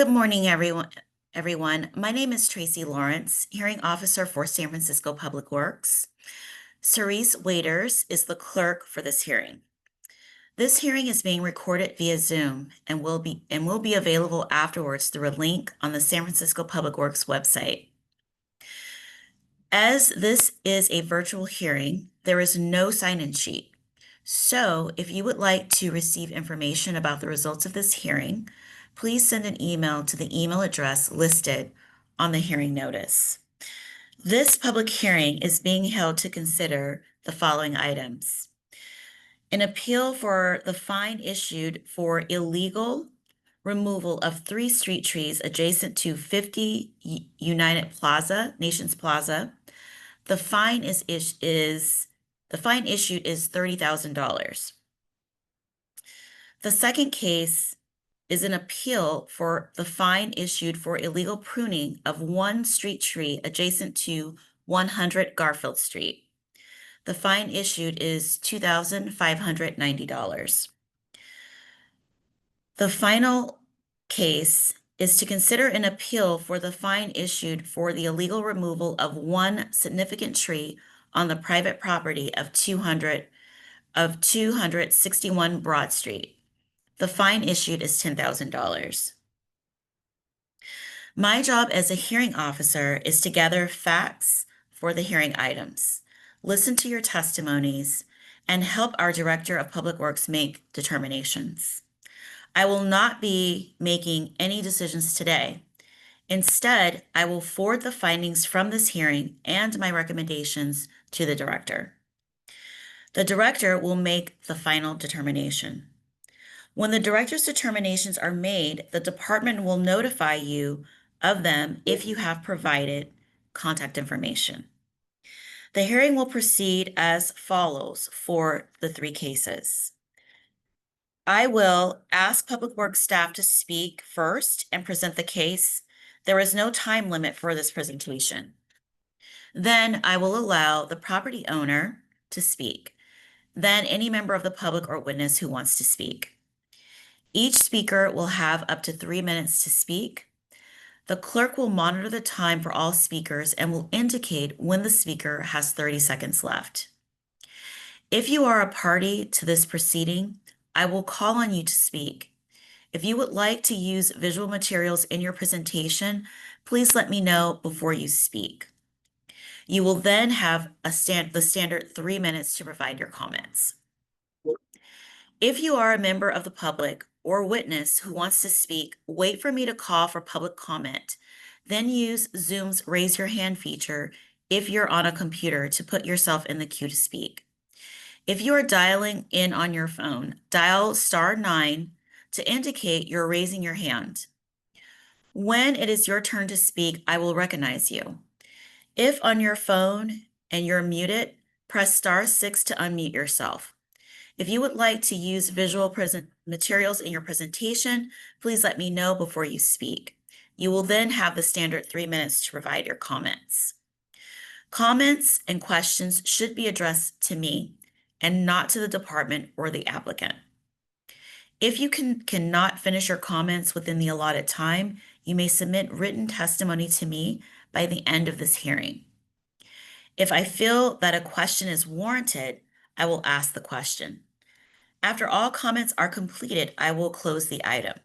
Good morning, everyone. My name is Tracy Lawrence, hearing officer for San Francisco Public Works. Cerise Waiters is the clerk for this hearing. This hearing is being recorded via Zoom and will be available afterwards through a link on the San Francisco Public Works website. As this is a virtual hearing, there is no sign-in sheet. So if you would like to receive information about the results of this hearing, please send an email to the email address listed on the hearing notice. This public hearing is being held to consider the following items: an appeal for the fine issued for illegal removal of 3 street trees adjacent to 50 United Plaza, Nations Plaza. The fine issued is $30,000. The second case is an appeal for the fine issued for illegal pruning of 1 street tree adjacent to 100 Garfield Street. The fine issued is $2,590. The final case is to consider an appeal for the fine issued for the illegal removal of 1 significant tree on the private property of 261 Broad Street. The fine issued is $10,000. My job as a hearing officer is to gather facts for the hearing items, listen to your testimonies, and help our Director of Public Works make determinations. I will not be making any decisions today. Instead, I will forward the findings from this hearing and my recommendations to the Director. The Director will make the final determination. When the Director's determinations are made, the department will notify you of them if you have provided contact information. The hearing will proceed as follows for the 3 cases. I will ask Public Works staff to speak first and present the case. There is no time limit for this presentation. Then I will allow the property owner to speak, then any member of the public or witness who wants to speak. Each speaker will have up to 3 minutes to speak. The clerk will monitor the time for all speakers and will indicate when the speaker has 30 seconds left. If you are a party to this proceeding, I will call on you to speak. If you would like to use visual materials in your presentation, please let me know before you speak. You will then have the standard 3 minutes to provide your comments. If you are a member of the public or witness who wants to speak, wait for me to call for public comment. Then use Zoom's raise your hand feature if you're on a computer to put yourself in the queue to speak. If you are dialing in on your phone, dial *9 to indicate you're raising your hand. When it is your turn to speak, I will recognize you. If on your phone and you're muted, press *6 to unmute yourself. If you would like to use visual materials in your presentation, please let me know before you speak. You will then have the standard 3 minutes to provide your comments. Comments and questions should be addressed to me and not to the department or the applicant. If you cannot finish your comments within the allotted time, you may submit written testimony to me by the end of this hearing. If I feel that a question is warranted, I will ask the question. After all comments are completed, I will close the item.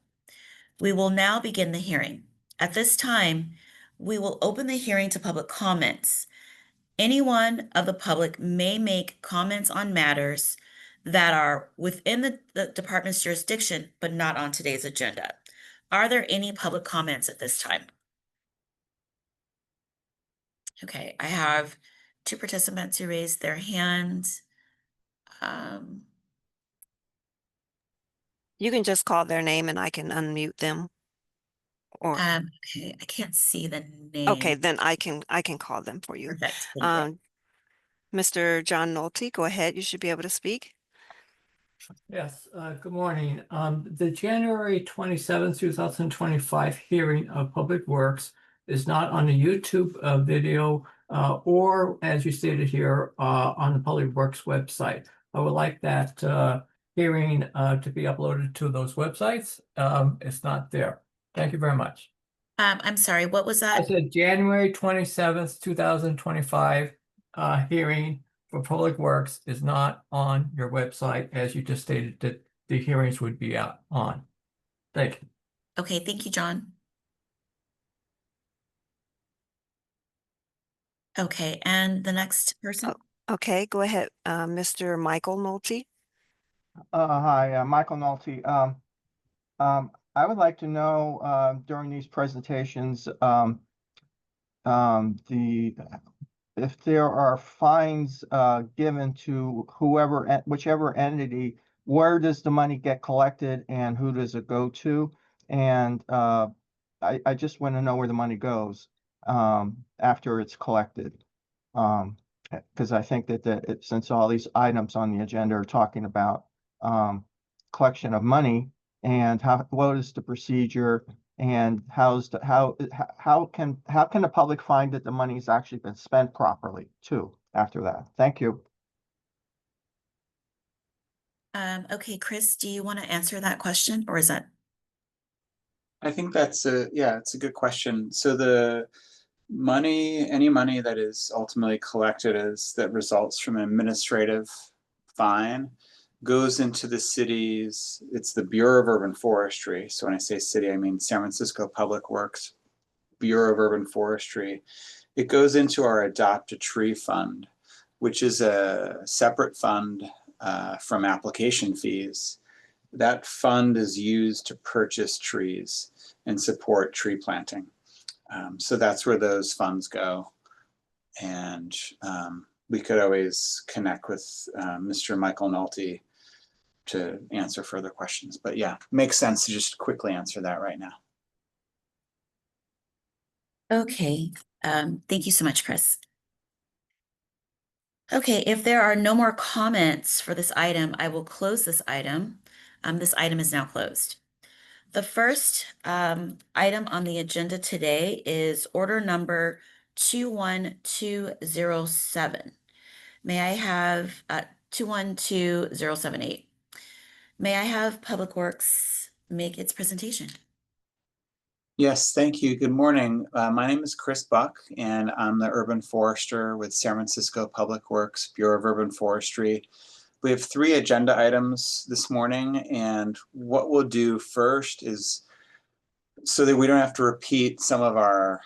We will now begin the hearing. At this time, we will open the hearing to public comments. Anyone of the public may make comments on matters that are within the department's jurisdiction, but not on today's agenda. Are there any public comments at this time? Okay, I have 2 participants who raised their hands. You can just call their name and I can unmute them. Or okay, I can't see the name. okay, then I can call them for you. Perfect. Thank you. Mr. John Nolte, go ahead. You should be able to speak. Yes, good morning. The January 27th, 2025 hearing of Public Works is not on the YouTube video or, as you stated here, on the Public Works website. I would like that hearing to be uploaded to those websites. It's not there. Thank you very much. I'm sorry, what was I that? said January 27th, 2025 hearing for Public Works is not on your website, as you just stated that the hearings would be out on. Thank you. Okay, thank you, John. Okay, and the next person? Okay, go ahead, Mr. Michael Nolte. Hi, Michael Nolte. I would like to know during these presentations if there are fines given to whichever entity, where does the money get collected and who does it go to? And I just want to know where the money goes after it's collected. Because I think that since all these items on the agenda are talking about collection of money and what is the procedure and how can the public find that the money's actually been spent properly too after that? Thank you. Okay, Chris, do you want to answer that question, or is that? I think that's it's a good question. So the any money that is ultimately collected that results from an administrative fine goes into the city's, it's the Bureau of Urban Forestry. So when I say city, I mean San Francisco Public Works, Bureau of Urban Forestry. It goes into our Adopt a Tree Fund, which is a separate fund from application fees. That fund is used to purchase trees and support tree planting. So that's where those funds go. And we could always connect with Mr. Michael Nolte to answer further questions. But yeah, makes sense to just quickly answer that right now. Okay, thank you so much, Chris. Okay, if there are no more comments for this item, I will close this item. This item is now closed. The first item on the agenda today is order number 21207. May I have 212078? May I have Public Works make its presentation? Yes, thank you. Good morning. My name is Chris Buck, and I'm the urban forester with San Francisco Public Works, Bureau of Urban Forestry. We have 3 agenda items this morning, and what we'll do first is, so that we don't have to repeat some of our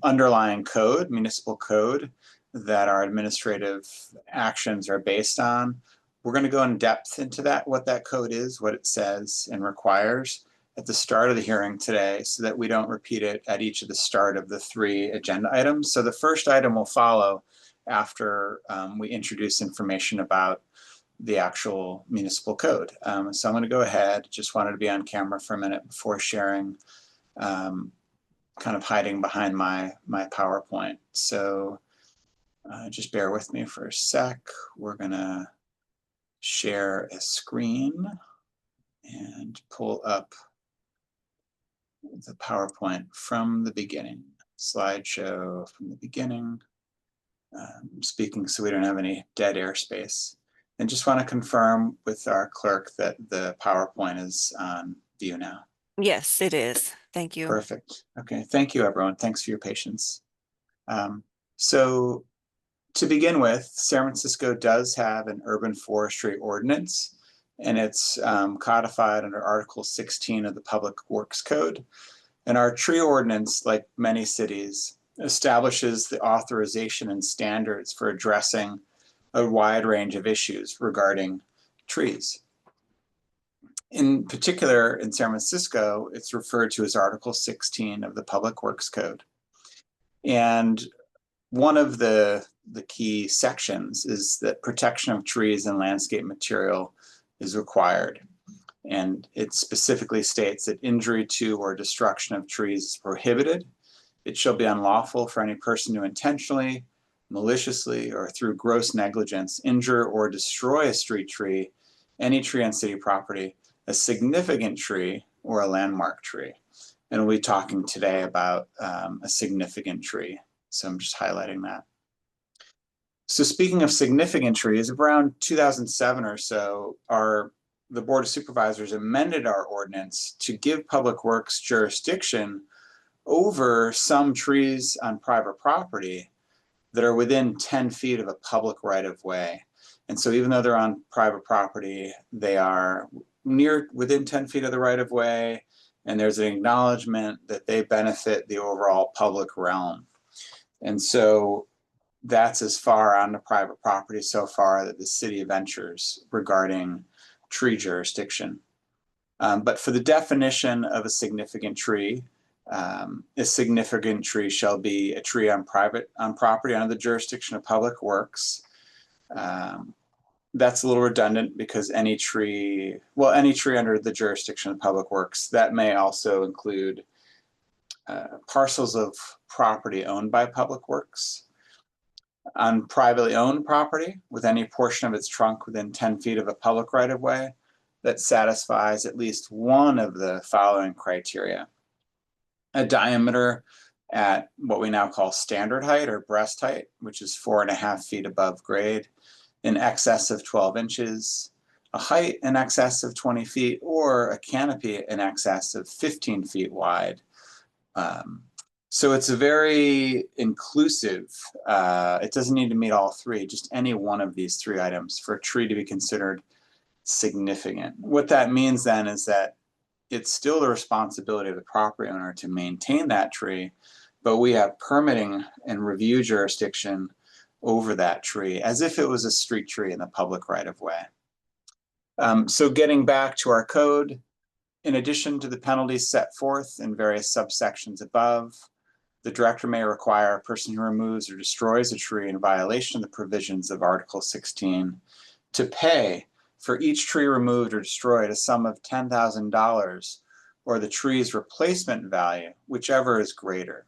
underlying code, municipal code, that our administrative actions are based on. We're going to go in depth into that, what that code is, what it says and requires at the start of the hearing today, so that we don't repeat it at each of the start of the 3 agenda items. So the first item will follow after we introduce information about the actual municipal code. So I'm going to go ahead, just wanted to be on camera for a minute before sharing, kind of hiding behind my PowerPoint. So just bear with me for a sec. We're going to share a screen and pull up the PowerPoint from the beginning, slideshow from the beginning, speaking so we don't have any dead airspace. And just want to confirm with our clerk that the PowerPoint is on view now. Yes, it is. Thank you. Perfect. Okay, thank you everyone. Thanks for your patience. So to begin with, San Francisco does have an urban forestry ordinance, and it's codified under Article 16 of the Public Works Code. And our tree ordinance, like many cities, establishes the authorization and standards for addressing a wide range of issues regarding trees. In particular, in San Francisco, it's referred to as Article 16 of the Public Works Code. And one of the key sections is that protection of trees and landscape material is required. And it specifically states that injury to or destruction of trees is prohibited. It shall be unlawful for any person to intentionally, maliciously, or through gross negligence injure or destroy a street tree, any tree on city property, a significant tree, or a landmark tree. And we'll be talking today about a significant tree. So I'm just highlighting that. So speaking of significant trees, around 2007 or so, our the Board of Supervisors amended our ordinance to give Public Works jurisdiction over some trees on private property that are within 10 feet of a public right of way. And so even though they're on private property, they are within 10 feet of the right of way, and there's an acknowledgement that they benefit the overall public realm. And so that's as far on the private property so far that the city ventures regarding tree jurisdiction. But for the definition of a significant tree shall be a tree on property under the jurisdiction of Public Works. That's a little redundant because any tree under the jurisdiction of Public Works, that may also include parcels of property owned by Public Works. On privately owned property with any portion of its trunk within 10 feet of a public right of way that satisfies at least one of the following criteria: a diameter at what we now call standard height or breast height, which is 4.5 feet above grade, in excess of 12 inches, a height in excess of 20 feet, or a canopy in excess of 15 feet wide. So it's a very inclusive, it doesn't need to meet all three, just any one of these three items for a tree to be considered significant. What that means then is that it's still the responsibility of the property owner to maintain that tree, but we have permitting and review jurisdiction over that tree as if it was a street tree in the public right of way. So getting back to our code, in addition to the penalties set forth in various subsections above, the director may require a person who removes or destroys a tree in violation of the provisions of Article 16 to pay for each tree removed or destroyed a sum of $10,000 or the tree's replacement value, whichever is greater.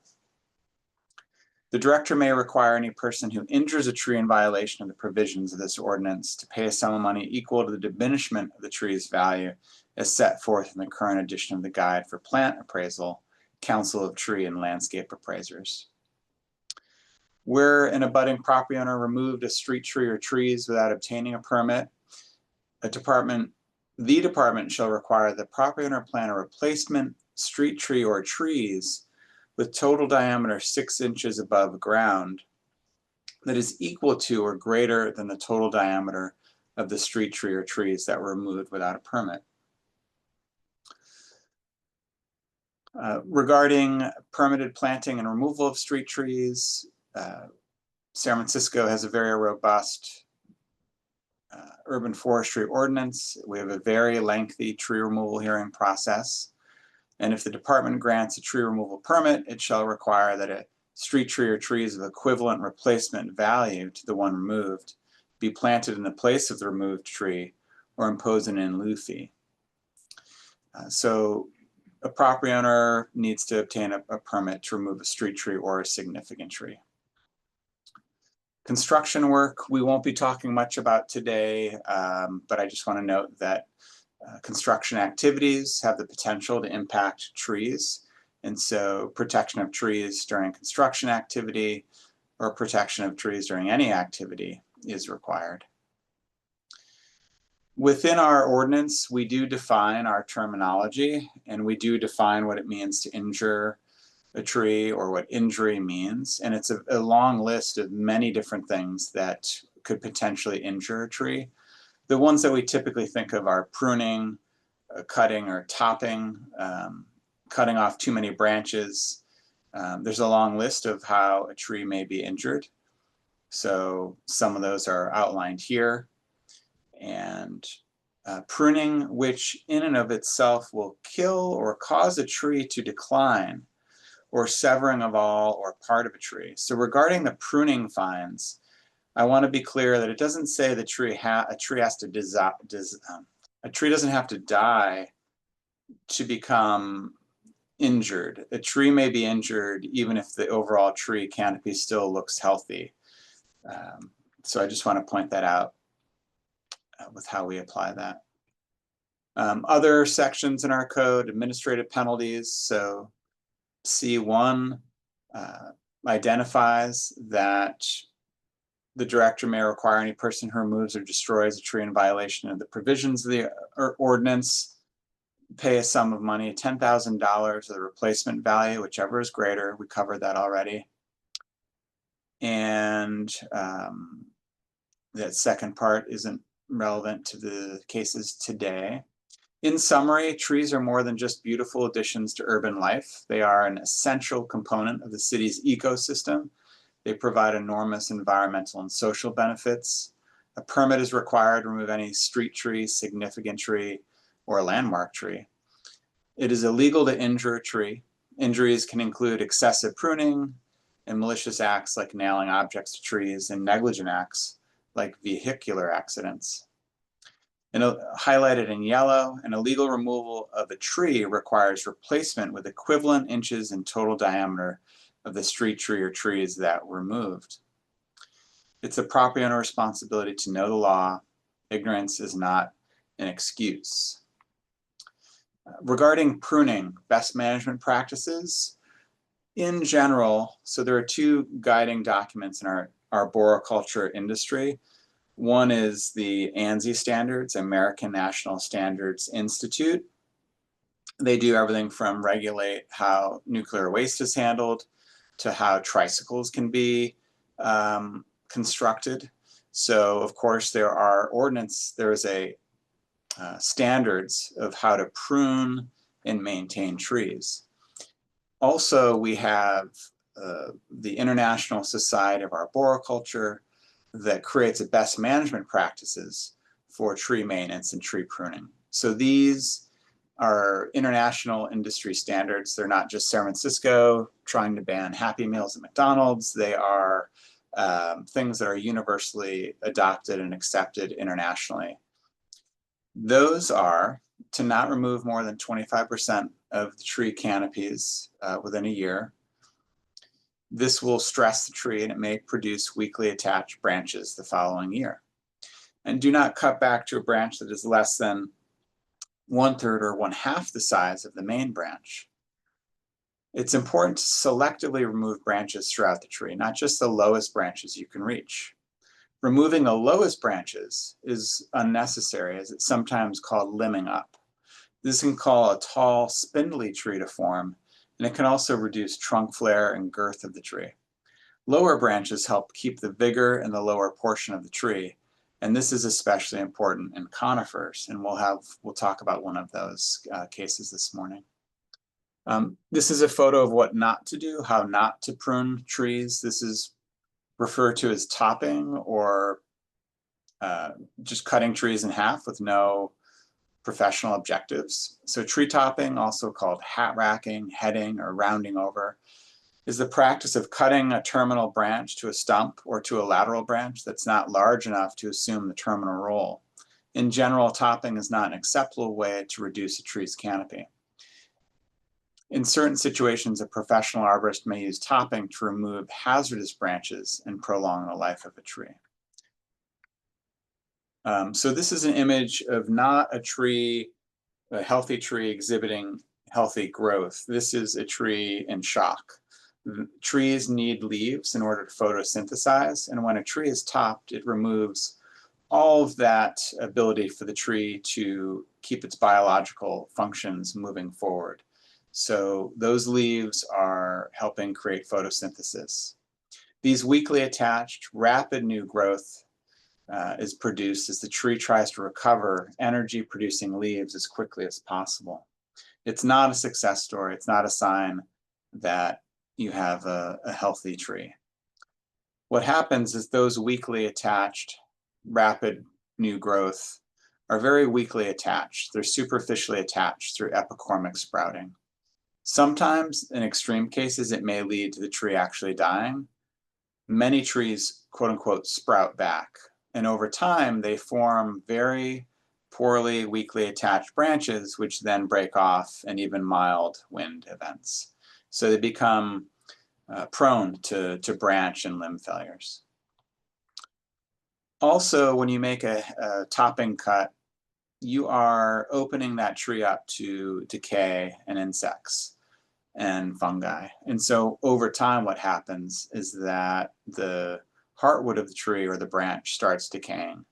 The director may require any person who injures a tree in violation of the provisions of this ordinance to pay a sum of money equal to the diminishment of the tree's value as set forth in the current edition of the Guide for Plant Appraisal, Council of Tree and Landscape Appraisers. Where an abutting property owner removed a street tree or trees without obtaining a permit, the department shall require the property owner plant a replacement street tree or trees with total diameter 6 inches above ground that is equal to or greater than the total diameter of the street tree or trees that were removed without a permit. Regarding permitted planting and removal of street trees, San Francisco has a very robust urban forestry ordinance. We have a very lengthy tree removal hearing process. And if the department grants a tree removal permit, it shall require that a street tree or trees of equivalent replacement value to the one removed be planted in the place of the removed tree or impose an in lieu fee. So a property owner needs to obtain a permit to remove a street tree or a significant tree. Construction work, we won't be talking much about today, but I just want to note that construction activities have the potential to impact trees. And so protection of trees during construction activity or protection of trees during any activity is required. Within our ordinance, we do define our terminology and we do define what it means to injure a tree or what injury means. And it's a long list of many different things that could potentially injure a tree. The ones that we typically think of are pruning, cutting or topping, cutting off too many branches. There's a long list of how a tree may be injured. So some of those are outlined here. And pruning, which in and of itself will kill or cause a tree to decline, or severing of all or part of a tree. So regarding the pruning fines, I want to be clear that it doesn't say the tree a tree doesn't have to die to become injured. A tree may be injured even if the overall tree canopy still looks healthy. So I just want to point that out with how we apply that. Other sections in our code, administrative penalties. So C1 identifies that The director may require any person who removes or destroys a tree in violation of the provisions of the ordinance pay a sum of money, $10,000 of the replacement value, whichever is greater. We covered that already. And that second part isn't relevant to the cases today. In summary, trees are more than just beautiful additions to urban life. They are an essential component of the city's ecosystem. They provide enormous environmental and social benefits. A permit is required to remove any street tree, significant tree, or landmark tree. It is illegal to injure a tree. Injuries can include excessive pruning and malicious acts like nailing objects to trees, and negligent acts like vehicular accidents. And highlighted in yellow, an illegal removal of a tree requires replacement with equivalent inches in total diameter of the street tree or trees that were removed. It's the property owner responsibility to know the law. Ignorance is not an excuse. Regarding pruning, best management practices, in general, so there are two guiding documents in our arboriculture industry. One is the ANSI standards, American National Standards Institute. They do everything from regulate how nuclear waste is handled to how tricycles can be constructed. So of course there is a standards of how to prune and maintain trees. Also, we have the International Society of Arboriculture that creates a best management practices for tree maintenance and tree pruning. So these are international industry standards. They're not just San Francisco trying to ban Happy Meals at McDonald's. They are things that are universally adopted and accepted internationally. Those are to not remove more than 25% of the tree canopies within a year. This will stress the tree and it may produce weakly attached branches the following year. And do not cut back to a branch that is less than 1/3 or 1/2 the size of the main branch. It's important to selectively remove branches throughout the tree, not just the lowest branches you can reach. Removing the lowest branches is unnecessary, as it's sometimes called limbing up. This can cause a tall, spindly tree to form, and it can also reduce trunk flare and girth of the tree. Lower branches help keep the vigor in the lower portion of the tree, and this is especially important in conifers, and we'll talk about one of those cases this morning. This is a photo of what not to do, how not to prune trees. This is referred to as topping, or just cutting trees in half with no professional objectives. So tree topping, also called hat racking, heading, or rounding over, is the practice of cutting a terminal branch to a stump or to a lateral branch that's not large enough to assume the terminal role. In general, topping is not an acceptable way to reduce a tree's canopy. In certain situations, a professional arborist may use topping to remove hazardous branches and prolong the life of a tree. So this is an image of not a tree, a healthy tree exhibiting healthy growth. This is a tree in shock. Trees need leaves in order to photosynthesize, and when a tree is topped, it removes all of that ability for the tree to keep its biological functions moving forward. So those leaves are helping create photosynthesis. These weakly attached, rapid new growth is produced as the tree tries to recover energy-producing leaves as quickly as possible. It's not a success story. It's not a sign that you have a healthy tree. What happens is those weakly attached, rapid new growth are very weakly attached. They're superficially attached through epicormic sprouting. Sometimes, in extreme cases, it may lead to the tree actually dying. Many trees, quote unquote, sprout back. And over time, they form very poorly, weakly attached branches, which then break off in even mild wind events. So they become prone to branch and limb failures. Also, when you make a topping cut, you are opening that tree up to decay and insects and fungi. And so over time, what happens is that the heartwood of the tree or the branch starts decaying.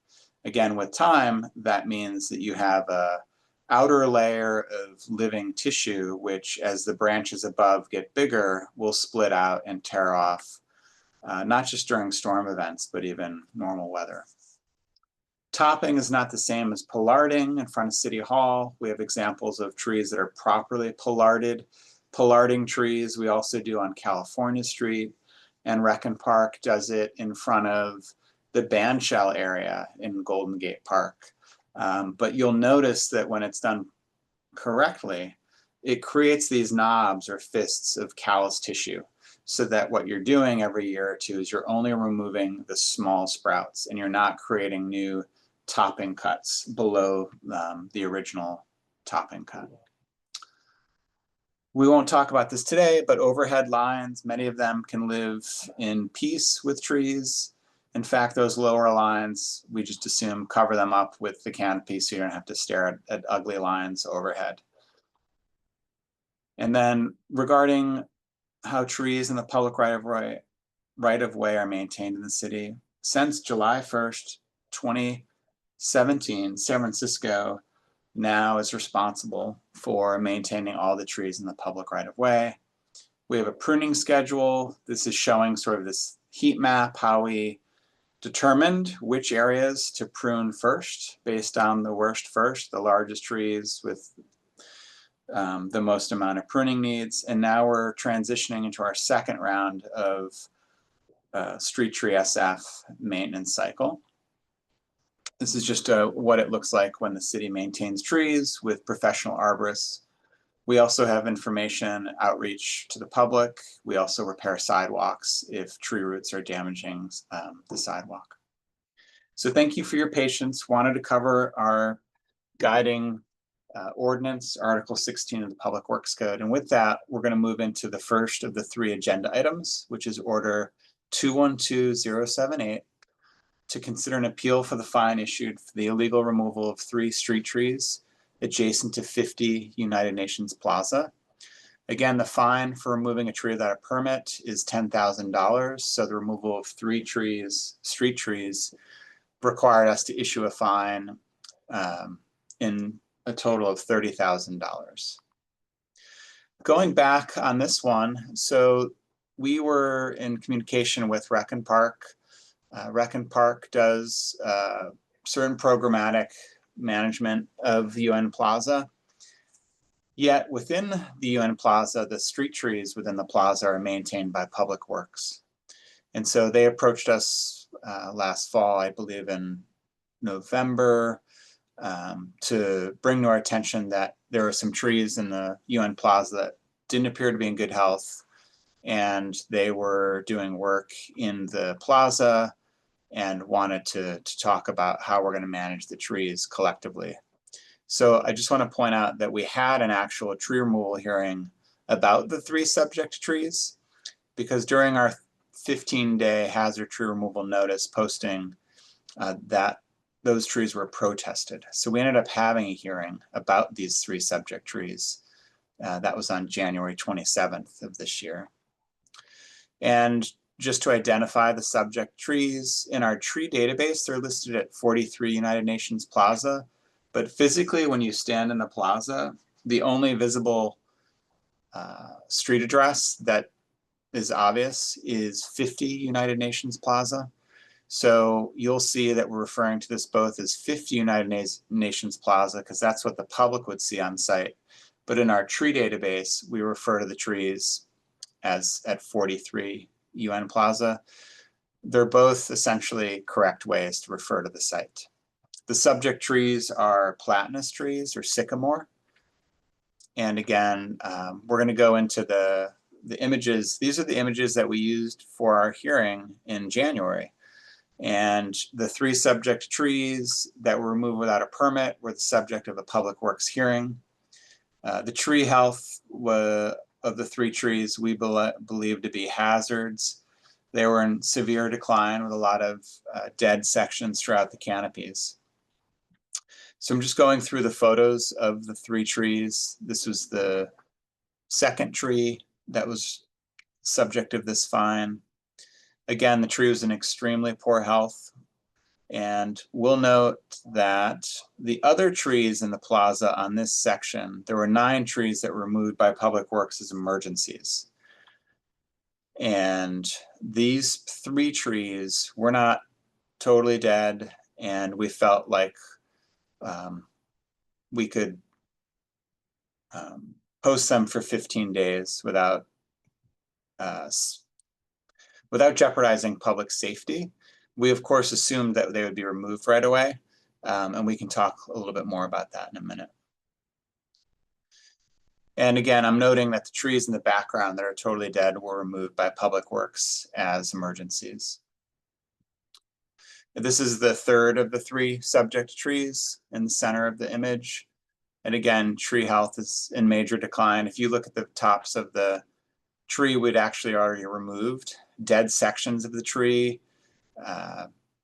Again, with time, that means that you have a outer layer of living tissue, which as the branches above get bigger, will split out and tear off, not just during storm events, but even normal weather. Topping is not the same as pollarding in front of City Hall. We have examples of trees that are properly pollarded. Pollarding trees we also do on California Street, and Recon Park does it in front of the bandshell area in Golden Gate Park. But you'll notice that when it's done correctly, it creates these knobs or fists of callus tissue, so that what you're doing every year or two is you're only removing the small sprouts and you're not creating new topping cuts below the original topping cut. We won't talk about this today, but overhead lines, many of them can live in peace with trees. In fact, those lower lines, we just assume cover them up with the canopy so you don't have to stare at ugly lines overhead. And then regarding how trees in the public right-of-way are maintained in the city, since July 1st, 2017, San Francisco now is responsible for maintaining all the trees in the public right-of-way. We have a pruning schedule. This is showing sort of this heat map, how we determined which areas to prune first based on the worst first, the largest trees with the most amount of pruning needs. And now we're transitioning into our second round of street tree SF maintenance cycle. This is just what it looks like when the city maintains trees with professional arborists. We also have information outreach to the public. We also repair sidewalks if tree roots are damaging the sidewalk. So thank you for your patience. Wanted to cover our guiding ordinance, Article 16 of the Public Works Code. And with that, we're going to move into the first of the 3 agenda items, which is Order 212078, to consider an appeal for the fine issued for the illegal removal of 3 street trees adjacent to 50 United Nations Plaza. Again, the fine for removing a tree without a permit is $10,000. So the removal of 3 trees, street trees, required us to issue a fine in a total of $30,000. Going back on this one, so we were in communication with Recon Park. Recon Park does certain programmatic management of the UN Plaza. Yet within the UN Plaza, the street trees within the plaza are maintained by Public Works. And so they approached us last fall, I believe in November, to bring to our attention that there were some trees in the UN Plaza that didn't appear to be in good health, and they were doing work in the plaza and wanted to talk about how we're going to manage the trees collectively. So I just want to point out that we had an actual tree removal hearing about the 3 subject trees, because during our 15-day hazard tree removal notice posting, that those trees were protested. So we ended up having a hearing about these 3 subject trees. That was on January 27th of this year. And just to identify the subject trees, in our tree database, they're listed at 43 United Nations Plaza. But physically, when you stand in the plaza, the only visible street address that is obvious is 50 United Nations Plaza. So you'll see that we're referring to this both as 50 United Nations Plaza, because that's what the public would see on site. But in our tree database, we refer to the trees as at 43 UN Plaza. They're both essentially correct ways to refer to the site. The subject trees are platanus trees or sycamore. And again, we're going to go into the images. These are the images that we used for our hearing in January. And the 3 subject trees that were removed without a permit were the subject of a Public Works hearing. The tree health of the 3 trees we believe to be hazards. They were in severe decline with a lot of dead sections throughout the canopies. So I'm just going through the photos of the 3 trees. This was the second tree that was subject of this fine. Again, the tree was in extremely poor health. And we'll note that the other trees in the plaza on this section, there were 9 trees that were removed by Public Works as emergencies. And these 3 trees were not totally dead, and we felt like we could post them for 15 days without jeopardizing public safety. We, of course, assumed that they would be removed right away, and we can talk a little bit more about that in a minute. And again, I'm noting that the trees in the background that are totally dead were removed by Public Works as emergencies. This is the third of the 3 subject trees in the center of the image. And again, tree health is in major decline. If you look at the tops of the tree, we'd actually already removed dead sections of the tree.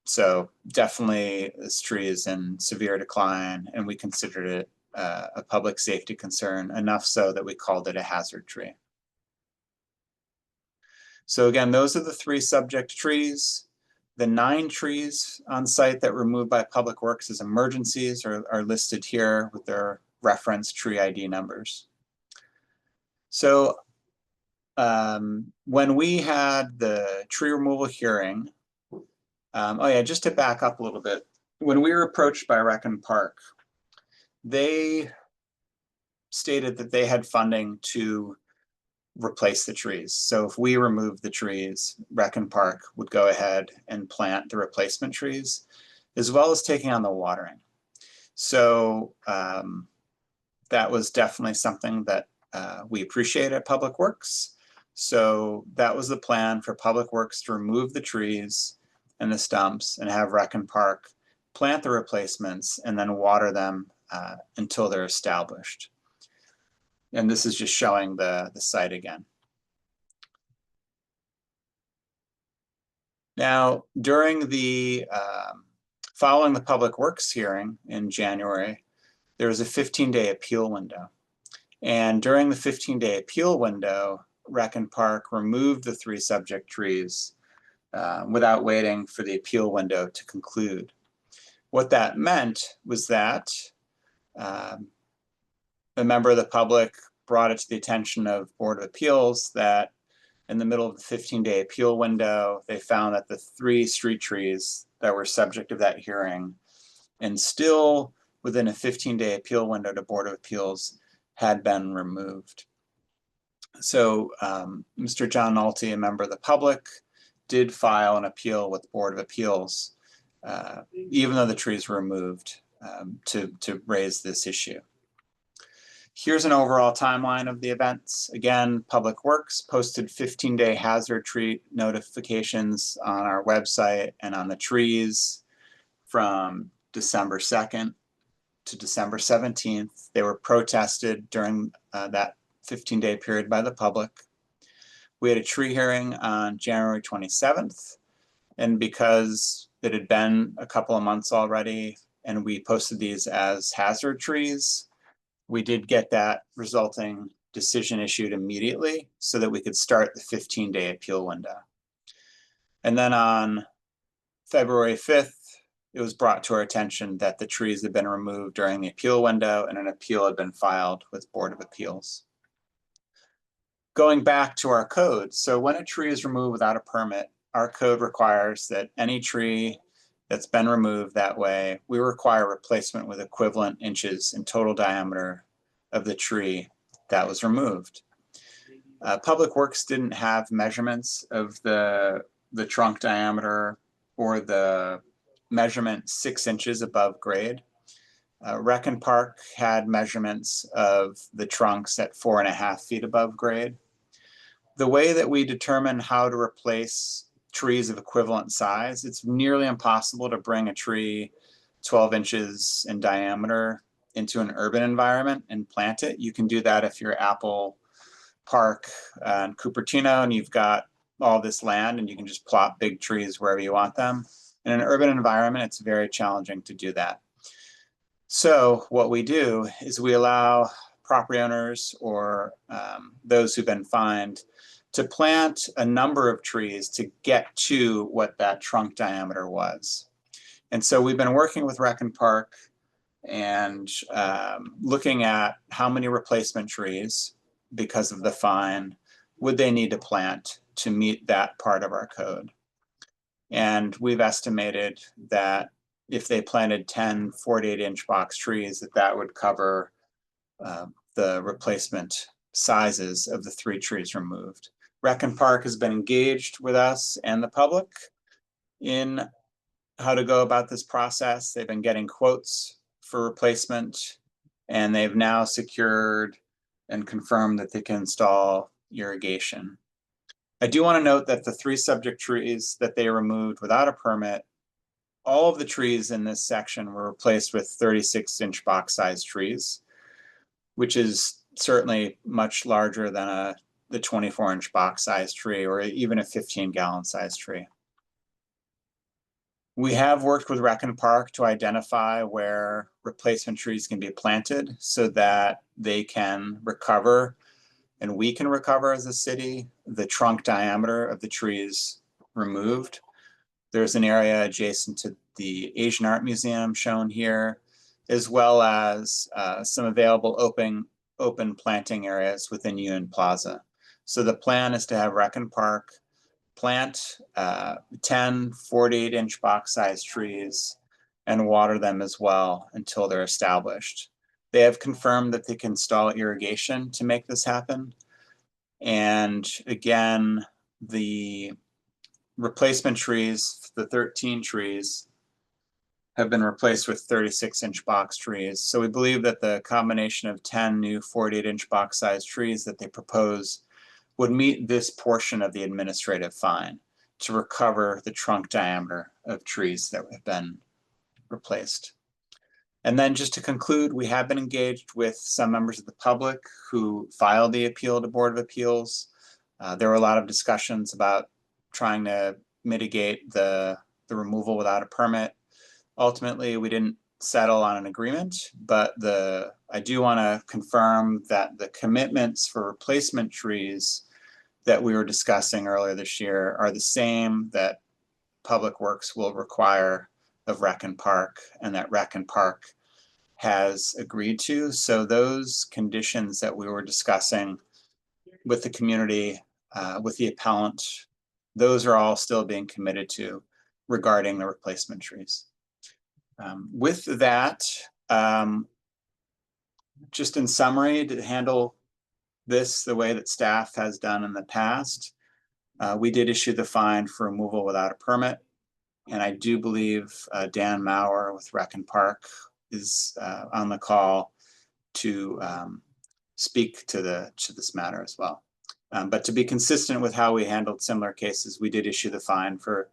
So definitely this tree is in severe decline, and we considered it a public safety concern, enough so that we called it a hazard tree. So again, those are the 3 subject trees. The 9 trees on site that were removed by Public Works as emergencies are listed here with their reference tree ID numbers. So when we had the tree removal hearing, oh yeah, just to back up a little bit, when we were approached by Rec and Park, they stated that they had funding to replace the trees. So if we removed the trees, Rec and Park would go ahead and plant the replacement trees, as well as taking on the watering. So that was definitely something that we appreciate at Public Works. So that was the plan for Public Works, to remove the trees and the stumps and have Rec and Park plant the replacements and then water them until they're established. And this is just showing the site again. Now, during the, following the Public Works hearing in January, there was a 15-day appeal window. And during the 15-day appeal window, Rec and Park removed the 3 subject trees without waiting for the appeal window to conclude. What that meant was that a member of the public brought it to the attention of Board of Appeals that in the middle of the 15-day appeal window, they found that the 3 street trees that were subject of that hearing, and still within a 15-day appeal window to Board of Appeals, had been removed. So Mr. John Nolte, a member of the public, did file an appeal with Board of Appeals, even though the trees were removed, to raise this issue. Here's an overall timeline of the events. Again, Public Works posted 15-day hazard tree notifications on our website and on the trees from December 2nd to December 17th. They were protested during that 15-day period by the public. We had a tree hearing on January 27th, and because it had been a couple of months already and we posted these as hazard trees, we did get that resulting decision issued immediately so that we could start the 15-day appeal window. And then on February 5th, it was brought to our attention that the trees had been removed during the appeal window and an appeal had been filed with Board of Appeals. Going back to our code, so when a tree is removed without a permit, our code requires that any tree that's been removed that way, we require replacement with equivalent inches in total diameter of the tree that was removed. Public Works didn't have measurements of the trunk diameter or the measurement 6 inches above grade. Rec and Park had measurements of the trunks at 4.5 feet above grade. The way that we determine how to replace trees of equivalent size, it's nearly impossible to bring a tree 12 inches in diameter into an urban environment and plant it. You can do that if you're Apple Park and Cupertino and you've got all this land and you can just plop big trees wherever you want them. In an urban environment, it's very challenging to do that. So what we do is we allow property owners or those who've been fined to plant a number of trees to get to what that trunk diameter was. And so we've been working with Rec and Park and looking at how many replacement trees, because of the fine, would they need to plant to meet that part of our code. And we've estimated that if they planted 10 48-inch box trees, that would cover the replacement sizes of the 3 trees removed. Rec and Park has been engaged with us and the public in how to go about this process. They've been getting quotes for replacement, and they've now secured and confirmed that they can install irrigation. I do want to note that the 3 subject trees that they removed without a permit, all of the trees in this section were replaced with 36-inch box size trees, which is certainly much larger than the 24-inch box size tree or even a 15-gallon size tree. We have worked with Rec and Park to identify where replacement trees can be planted so that they can recover, and we can recover as a city, the trunk diameter of the trees removed. There's an area adjacent to the Asian Art Museum shown here, as well as some available open planting areas within Union Plaza. So the plan is to have Rec and Park plant 10 48-inch box size trees and water them as well until they're established. They have confirmed that they can install irrigation to make this happen. And again, the replacement trees, the 13 trees, have been replaced with 36-inch box trees. So we believe that the combination of 10 new 48-inch box size trees that they propose would meet this portion of the administrative fine to recover the trunk diameter of trees that have been replaced. And then just to conclude, we have been engaged with some members of the public who filed the appeal to Board of Appeals. There were a lot of discussions about trying to mitigate the removal without a permit. Ultimately, we didn't settle on an agreement, but I do want to confirm that the commitments for replacement trees that we were discussing earlier this year are the same that Public Works will require of Rec and Park, and that Rec and Park has agreed to. So those conditions that we were discussing with the community, with the appellant, those are all still being committed to regarding the replacement trees. With that, just in summary, to handle this the way that staff has done in the past, we did issue the fine for removal without a permit. And I do believe Dan Maurer with Rec and Park is on the call to speak to this matter as well. But to be consistent with how we handled similar cases, we did issue the fine for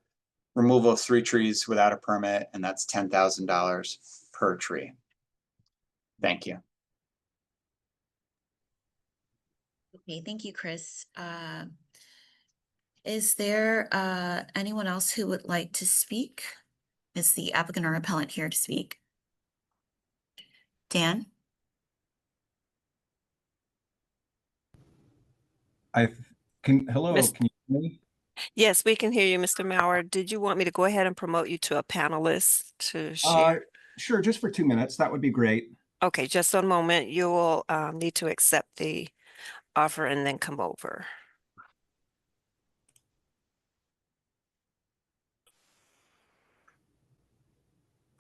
removal of 3 trees without a permit, and that's $10,000 per tree. Thank you. Okay, thank you, Chris. Is there anyone else who would like to speak? Is the applicant or appellant here to speak? Dan? Hello, Miss- can you hear me? Yes, we can hear you, Mr. Maurer. Did you want me to go ahead and promote you to a panelist to share? Sure, just for 2 minutes, that would be great. Okay, just a moment. You will need to accept the offer and then come over.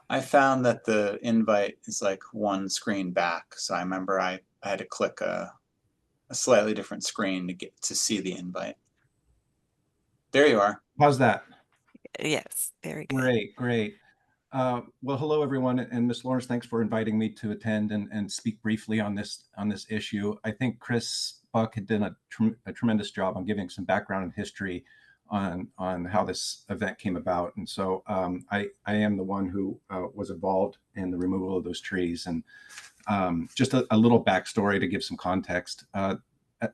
I found that the invite is like one screen back. So I remember I had to click a slightly different screen to get to see the invite. There you are. How's that? Yes, very good. Great. Well, hello, everyone. And Ms. Lawrence, thanks for inviting me to attend and speak briefly on this issue. I think Chris Buck had done a tremendous job on giving some background and history on how this event came about. And so I am the one who was involved in the removal of those trees. And just a little backstory to give some context.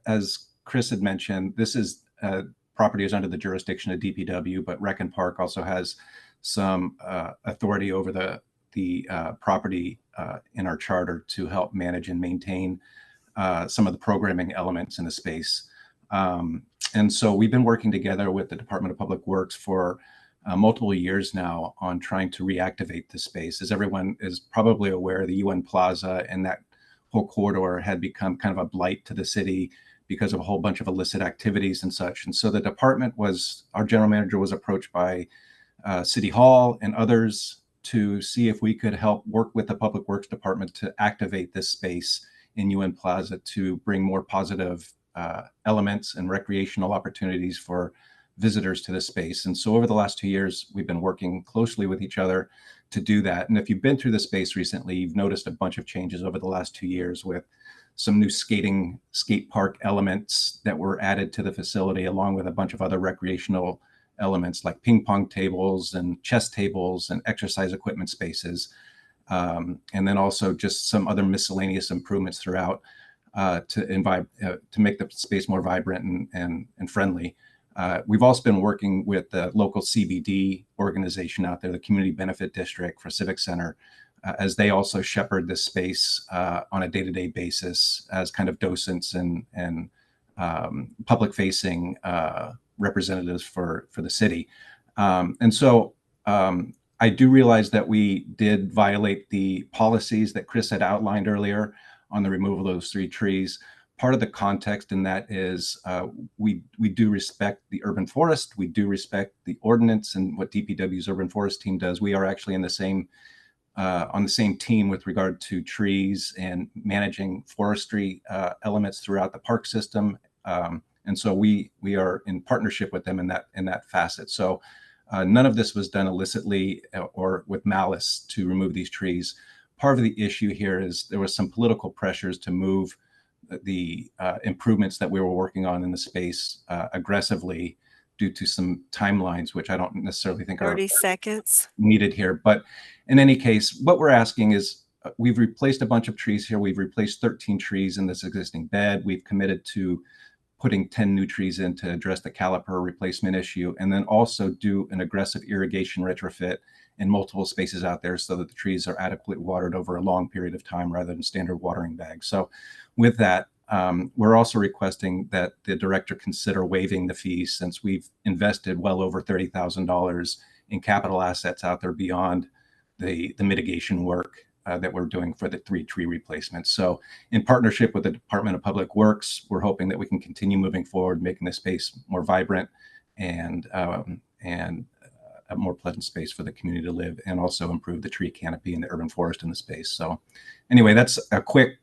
As Chris had mentioned, this is property is under the jurisdiction of DPW, but Rec and Park also has some authority over the property in our charter to help manage and maintain some of the programming elements in the space. And so we've been working together with the Department of Public Works for multiple years now on trying to reactivate the space. As everyone is probably aware, the UN Plaza and that whole corridor had become kind of a blight to the city because of a whole bunch of illicit activities and such. And so the department our general manager was approached by City Hall and others to see if we could help work with the Public Works Department to activate this space in UN Plaza to bring more positive elements and recreational opportunities for visitors to this space. And so over the last 2 years, we've been working closely with each other to do that. And if you've been through the space recently, you've noticed a bunch of changes over the last 2 years with some new skate park elements that were added to the facility, along with a bunch of other recreational elements like ping pong tables and chess tables and exercise equipment spaces. And then also just some other miscellaneous improvements throughout to make the space more vibrant and friendly. We've also been working with the local CBD organization out there, the Community Benefit District for Civic Center, as they also shepherd this space on a day-to-day basis as kind of docents and public-facing representatives for the city. And so I do realize that we did violate the policies that Chris had outlined earlier on the removal of those 3 trees. Part of the context in that is we do respect the urban forest. We do respect the ordinance and what DPW's urban forest team does. We are actually in the same on the same team with regard to trees and managing forestry elements throughout the park system. And so we are in partnership with them in that facet. So none of this was done illicitly or with malice to remove these trees. Part of the issue here is there was some political pressures to move the improvements that we were working on in the space aggressively due to some timelines, which I don't necessarily think 30 are seconds. needed here. But in any case, what we're asking is we've replaced a bunch of trees here. We've replaced 13 trees in this existing bed. We've committed to putting 10 new trees in to address the caliper replacement issue, and then also do an aggressive irrigation retrofit in multiple spaces out there so that the trees are adequately watered over a long period of time rather than standard watering bags. So with that, we're also requesting that the director consider waiving the fees, since we've invested well over $30,000 in capital assets out there beyond the mitigation work that we're doing for the 3 tree replacements. So in partnership with the Department of Public Works, we're hoping that we can continue moving forward, making this space more vibrant and a more pleasant space for the community to live, and also improve the tree canopy and the urban forest in the space. So anyway, that's a quick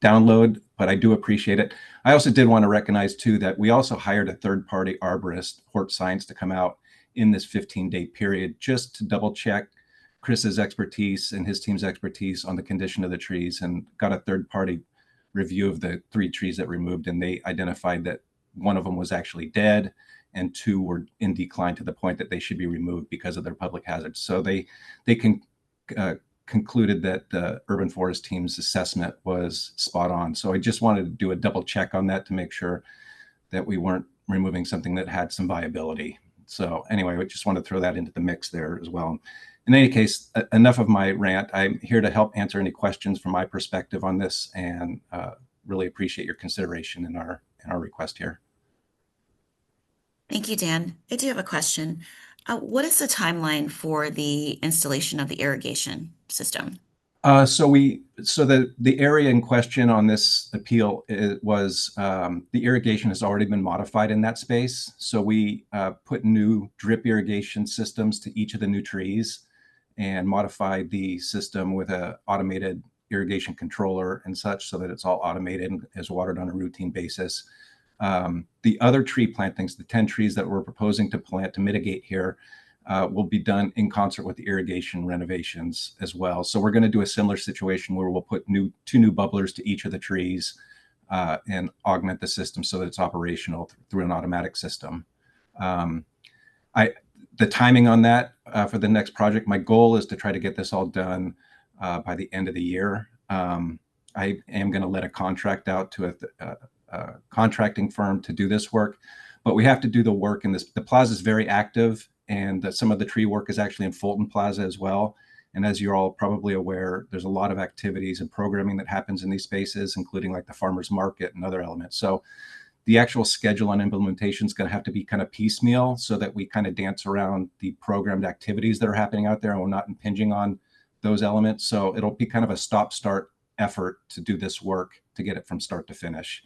download, but I do appreciate it. I also did want to recognize too that we also hired a third-party arborist, Hort Science, to come out in this 15-day period just to double check Chris's expertise and his team's expertise on the condition of the trees, and got a third-party review of the 3 trees that removed, and they identified that one of them was actually dead and 2 were in decline to the point that they should be removed because of their public hazards. So they concluded that the urban forest team's assessment was spot on. So I just wanted to do a double check on that to make sure that we weren't removing something that had some viability. So anyway, I just want to throw that into the mix there as well. In any case, enough of my rant. I'm here to help answer any questions from my perspective on this, and really appreciate your consideration in our request here. Thank you, Dan. I do have a question. What is the timeline for the installation of the irrigation system? So the area in question on this appeal was the irrigation has already been modified in that space. So we put new drip irrigation systems to each of the new trees and modified the system with an automated irrigation controller and such, so that it's all automated and is watered on a routine basis. The other tree plantings, the 10 trees that we're proposing to plant to mitigate here, will be done in concert with the irrigation renovations as well. So we're going to do a similar situation where we'll put 2 new bubblers to each of the trees and augment the system so that it's operational through an automatic system. The timing on that for the next project, my goal is to try to get this all done by the end of the year. I am going to let a contract out to a contracting firm to do this work, but we have to do the work in this. The plaza is very active, and some of the tree work is actually in Fulton Plaza as well. And as you're all probably aware, there's a lot of activities and programming that happens in these spaces, including like the farmers market and other elements. So The actual schedule and implementation is going to have to be kind of piecemeal so that we kind of dance around the programmed activities that are happening out there and we're not impinging on those elements. So it'll be kind of a stop-start effort to do this work to get it from start to finish.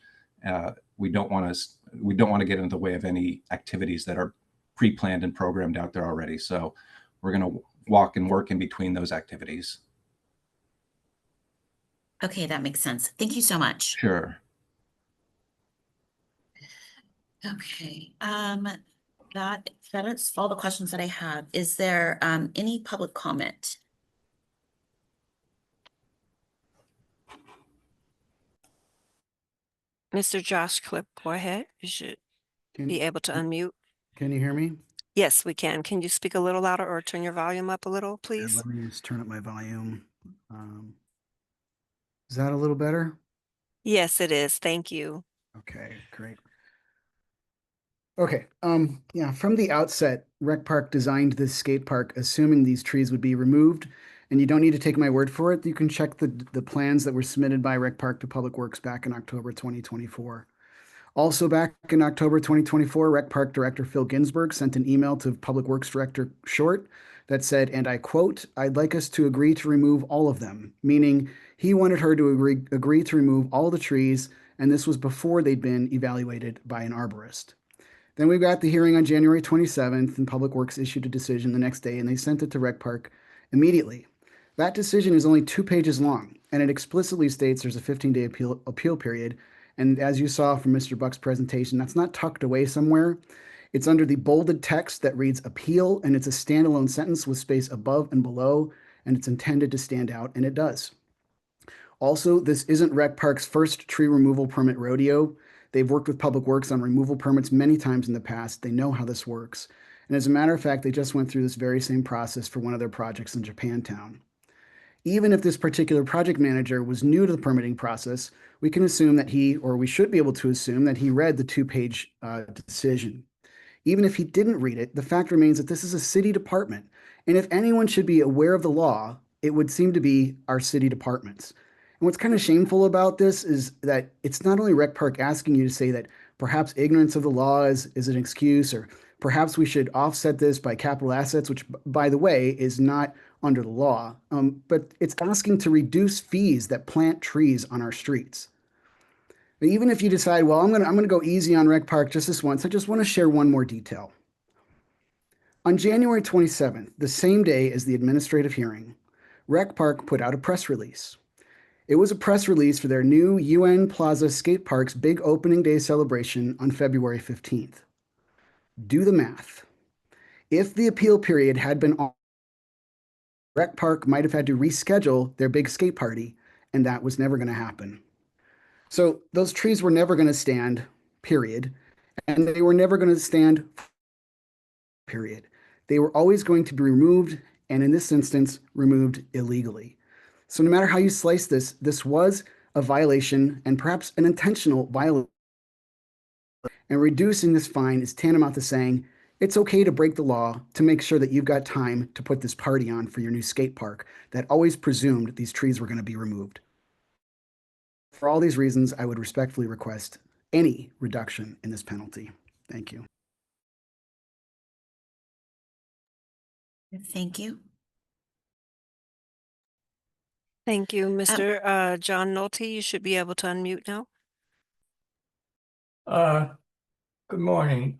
We don't want to get in the way of any activities that are pre-planned and programmed out there already. So we're going to walk and work in between those activities. Okay, that makes sense. Thank you so much. Sure. Okay, that is all the questions that I have. Is there any public comment? Mr. Josh Clip, go ahead. You should Can, be able to unmute. can you hear me? Yes, we can. Can you speak a little louder or turn your volume up a little, Yeah, please? let me just turn up my volume. Is that a little better? Yes, it is. Thank you. Okay, great. Okay, yeah, from the outset, Rec Park designed this skate park assuming these trees would be removed, and you don't need to take my word for it. You can check the plans that were submitted by Rec Park to Public Works back in October 2024. Also back in October 2024, Rec Park Director Phil Ginsburg sent an email to Public Works Director Short that said, and I quote, "I'd like us to agree to remove all of them," meaning he wanted her to agree to remove all the trees, and this was before they'd been evaluated by an arborist. Then we got the hearing on January 27th, and Public Works issued a decision the next day, and they sent it to Rec Park immediately. That decision is only 2 pages long, and it explicitly states there's a 15-day appeal period. And as you saw from Mr. Buck's presentation, that's not tucked away somewhere. It's under the bolded text that reads appeal, and it's a standalone sentence with space above and below, and it's intended to stand out, and it does. Also, this isn't Rec Park's first tree removal permit rodeo. They've worked with Public Works on removal permits many times in the past. They know how this works. And as a matter of fact, they just went through this very same process for one of their projects in Japantown. Even if this particular project manager was new to the permitting process, we can assume that we should be able to assume that he read the 2-page decision. Even if he didn't read it, the fact remains that this is a city department. And if anyone should be aware of the law, it would seem to be our city departments. And what's kind of shameful about this is that it's not only Rec Park asking you to say that perhaps ignorance of the law is an excuse, or perhaps we should offset this by capital assets, which, by the way, is not under the law, but it's asking to reduce fees that plant trees on our streets. But even if you decide, well, I'm gonna go easy on Rec Park just this once, I just want to share one more detail. On January 27th, the same day as the administrative hearing, Rec Park put out a press release. It was a press release for their new UN Plaza Skate Park's big opening day celebration on February 15th. Do the math. If the appeal period had been on, Rec Park might have had to reschedule their big skate party, and that was never going to happen. So those trees were never going to stand, period, and they were never going to stand, period. They were always going to be removed, and in this instance, removed illegally. So no matter how you slice this, this was a violation, and perhaps an intentional violation. And reducing this fine is tantamount to saying, it's okay to break the law to make sure that you've got time to put this party on for your new skate park that always presumed these trees were going to be removed. For all these reasons, I would respectfully request any reduction in this penalty. Thank you. Thank you. Thank you, Mr. John Nolte. You should be able to unmute now. Good morning.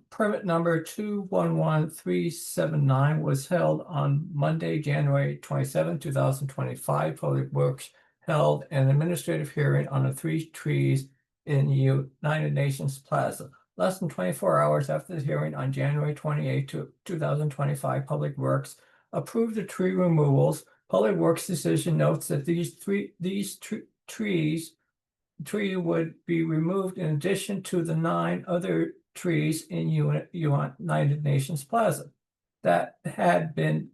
Permit number 211379 was held on Monday, January 27, 2025. Public Works held an administrative hearing on the 3 trees in United Nations Plaza. Less than 24 hours after the hearing on January 28, 2025, Public Works approved the tree removals. Public Works decision notes that these trees would be removed in addition to the 9 other trees in United Nations Plaza that had been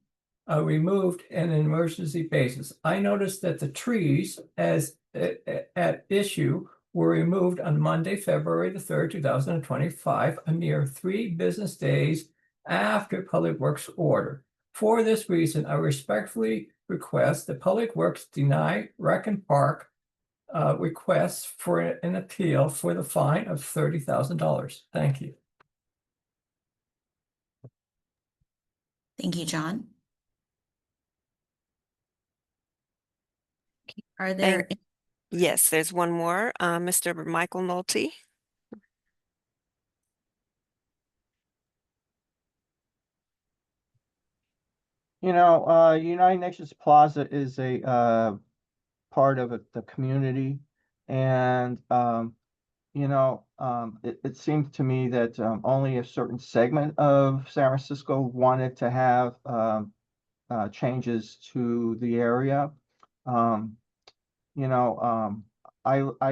removed on an emergency basis. I noticed that the trees as at issue were removed on Monday, February the 3rd, 2025, a mere 3 business days after Public Works order. For this reason, I respectfully request that Public Works deny Rec Park requests for an appeal for the fine of $30,000. Thank you. Thank you, John. Okay, are there, Yes, there's one more, Mr. Michael Nolte. United Nations Plaza is a part of the community, and it seems to me that only a certain segment of San Francisco wanted to have changes to the area. I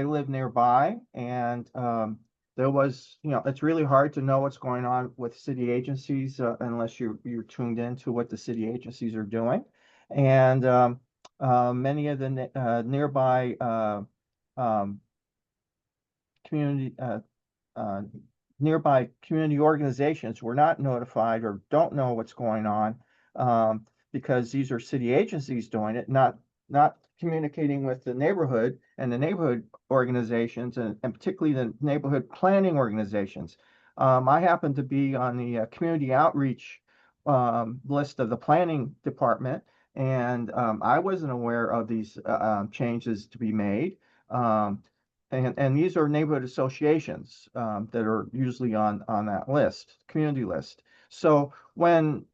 live nearby, and there was, it's really hard to know what's going on with city agencies unless you're tuned into what the city agencies are doing. And many of the nearby community nearby community organizations were not notified or don't know what's going on because these are city agencies doing it, not communicating with the neighborhood and the neighborhood organizations, and particularly the neighborhood planning organizations. I happen to be on the community outreach list of the planning department, and I wasn't aware of these changes to be made. And these are neighborhood associations that are usually on that list, community list. So when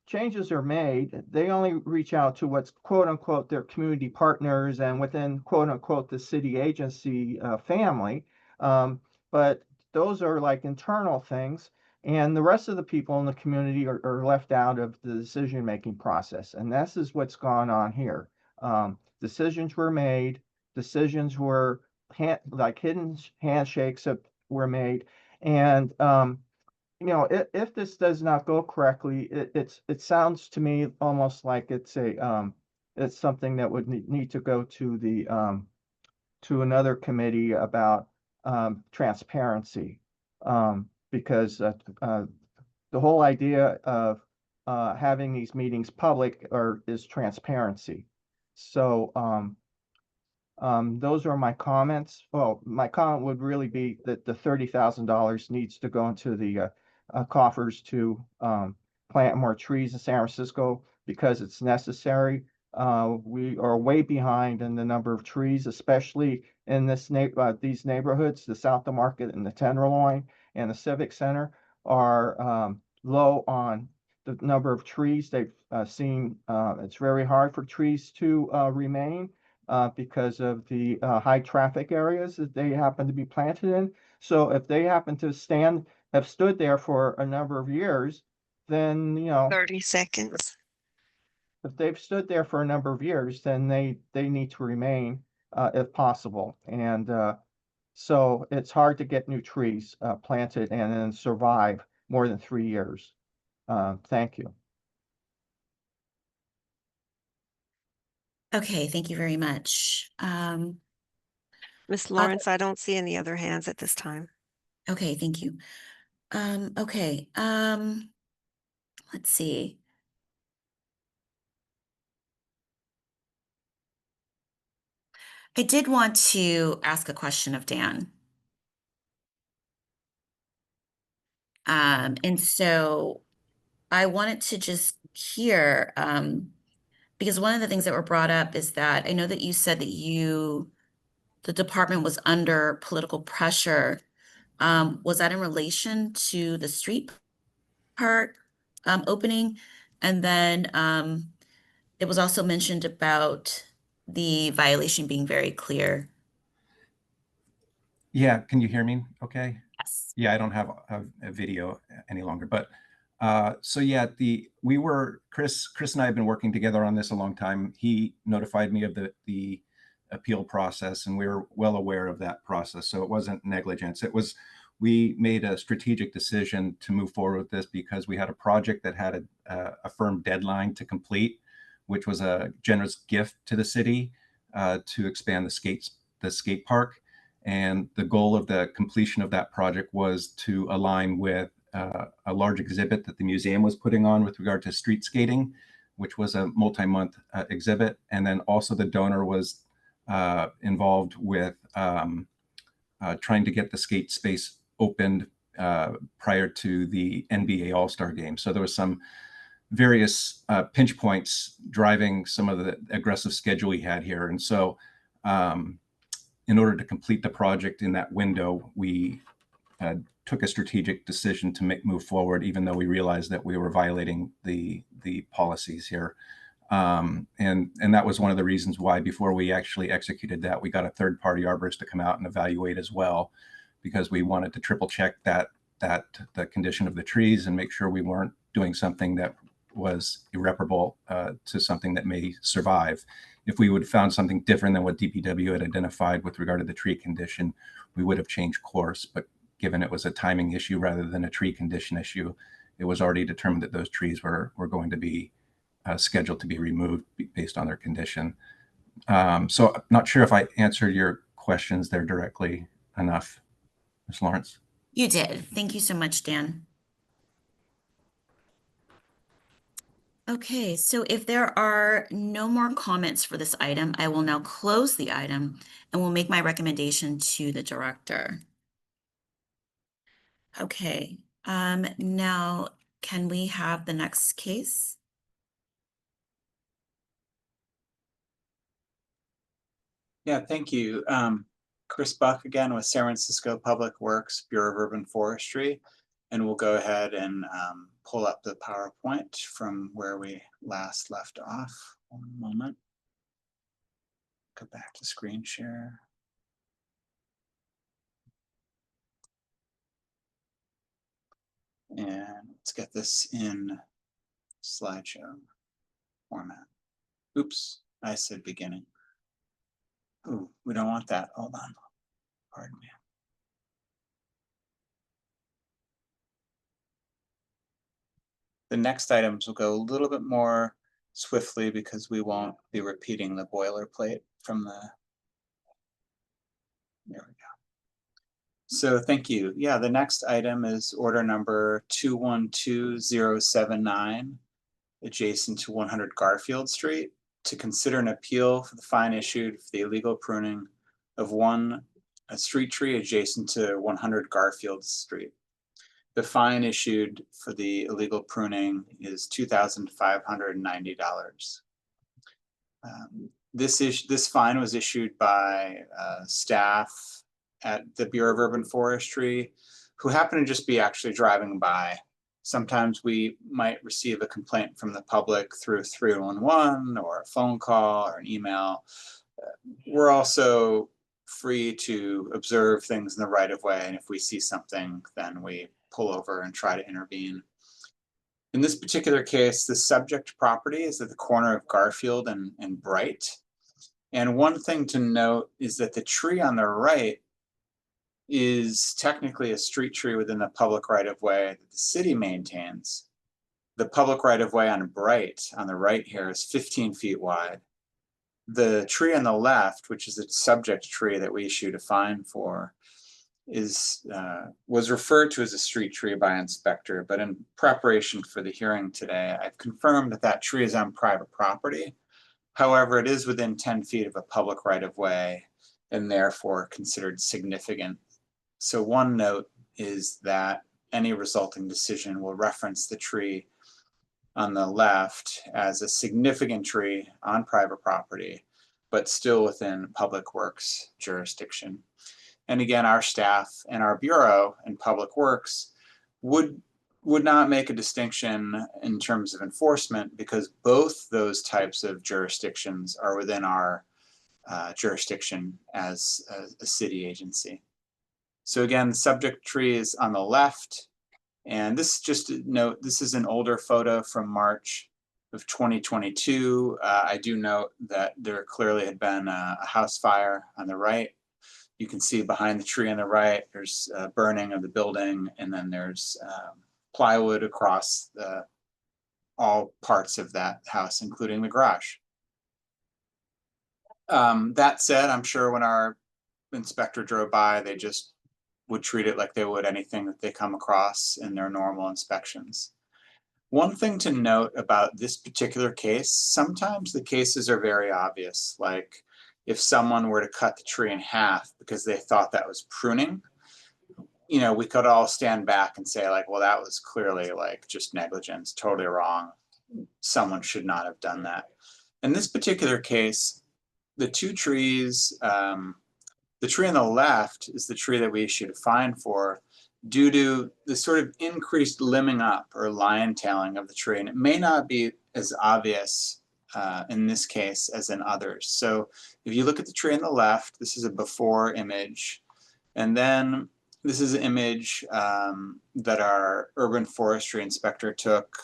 changes are made, they only reach out to what's quote unquote their community partners and within quote unquote the city agency family. But those are like internal things, and the rest of the people in the community are left out of the decision-making process. And this is what's gone on here. Decisions were made, decisions were like hidden handshakes were made. And if this does not go correctly, it sounds to me almost like it's something that would need to go to the to another committee about transparency, because the whole idea of having these meetings public is transparency. So those are my comments. Well, my comment would really be that the $30,000 needs to go into the coffers to plant more trees in San Francisco because it's necessary. We are way behind in the number of trees, especially in these neighborhoods. The South of Market and the Tenderloin and the Civic Center are low on the number of trees. They've seen it's very hard for trees to remain because of the high traffic areas that they happen to be planted in. So if they happen to have stood there for a number of years, then 30 seconds. if they've stood there for a number of years, then they need to remain if possible. And so it's hard to get new trees planted and then survive more than 3 years. Thank you. okay, thank you very much. Ms. Lawrence, I don't see any other hands at this time. Okay, thank you. Okay, let's see. I did want to ask a question of Dan. And so I wanted to just hear, because one of the things that were brought up is that I know that you said that the department was under political pressure. Was that in relation to the street park opening? And then it was also mentioned about the violation being very clear. Yeah, can you hear me okay? Yes. Yeah, I don't have a video any longer, but so yeah, Chris and I have been working together on this a long time. He notified me of the appeal process, and we were well aware of that process. So it wasn't negligence. We made a strategic decision to move forward with this because we had a project that had a firm deadline to complete, which was a generous gift to the city to expand the skate park. And the goal of the completion of that project was to align with a large exhibit that the museum was putting on with regard to street skating, which was a multi-month exhibit. And then also the donor was involved with trying to get the skate space opened prior to the NBA All-Star game. So there was some various pinch points driving some of the aggressive schedule we had here. And so in order to complete the project in that window, we took a strategic decision to move forward, even though we realized that we were violating the policies here. And that was one of the reasons why, before we actually executed that, we got a third-party arborist to come out and evaluate as well, because we wanted to triple check that the condition of the trees and make sure we weren't doing something that was irreparable to something that may survive. If we would have found something different than what DPW had identified with regard to the tree condition, we would have changed course. But given it was a timing issue rather than a tree condition issue, it was already determined that those trees were going to be scheduled to be removed based on their condition. So I'm not sure if I answered your questions there directly enough, Ms. Lawrence. You did. Thank you so much, Dan. Okay, so if there are no more comments for this item, I will now close the item and will make my recommendation to the director. Okay, now can we have the next case? Yeah, thank you. Chris Buck again with San Francisco Public Works, Bureau of Urban Forestry. And we'll go ahead and pull up the PowerPoint from where we last left off. One moment. Go back to screen share. And let's get this in slideshow format. Oops, I said beginning. Ooh, we don't want that. Hold on. Pardon me. The next items will go a little bit more swiftly because we won't be repeating the boilerplate from the. There we go. So thank you. Yeah, the next item is order number 212079, adjacent to 100 Garfield Street, to consider an appeal for the fine issued for the illegal pruning of a street tree adjacent to 100 Garfield Street. The fine issued for the illegal pruning is $2,590. This fine was issued by staff at the Bureau of Urban Forestry, who happen to just be actually driving by. Sometimes we might receive a complaint from the public through 311 or a phone call or an email. We're also free to observe things in the right of way, and if we see something, then we pull over and try to intervene. In this particular case, the subject property is at the corner of Garfield and Bright. And one thing to note is that the tree on the right is technically a street tree within the public right-of-way that the city maintains. The public right-of-way on Bright, on the right here, is 15 feet wide. The tree on the left, which is a subject tree that we issued a fine for, was referred to as a street tree by inspector, but in preparation for the hearing today, I've confirmed that that tree is on private property. However, it is within 10 feet of a public right-of-way and therefore considered significant. So one note is that any resulting decision will reference the tree on the left as a significant tree on private property, but still within Public Works jurisdiction. And again, our staff and our Bureau and Public Works would not make a distinction in terms of enforcement, because both those types of jurisdictions are within our jurisdiction as a city agency. So again, the subject tree is on the left. And this, just to note, this is an older photo from March of 2022. I do note that there clearly had been a house fire on the right. You can see behind the tree on the right, there's burning of the building, and then there's plywood across all parts of that house, including the garage. That said, I'm sure when our inspector drove by, they just would treat it like they would anything that they come across in their normal inspections. One thing to note about this particular case, sometimes the cases are very obvious, like if someone were to cut the tree in half because they thought that was pruning, you know, we could all stand back and say like, well, that was clearly like just negligence, totally wrong. Someone should not have done that. In this particular case, the two trees, the tree on the left is the tree that we issued a fine for due to the sort of increased limbing up or lion tailing of the tree. And it may not be as obvious in this case as in others. So if you look at the tree on the left, this is a before image. And then this is an image that our urban forestry inspector took,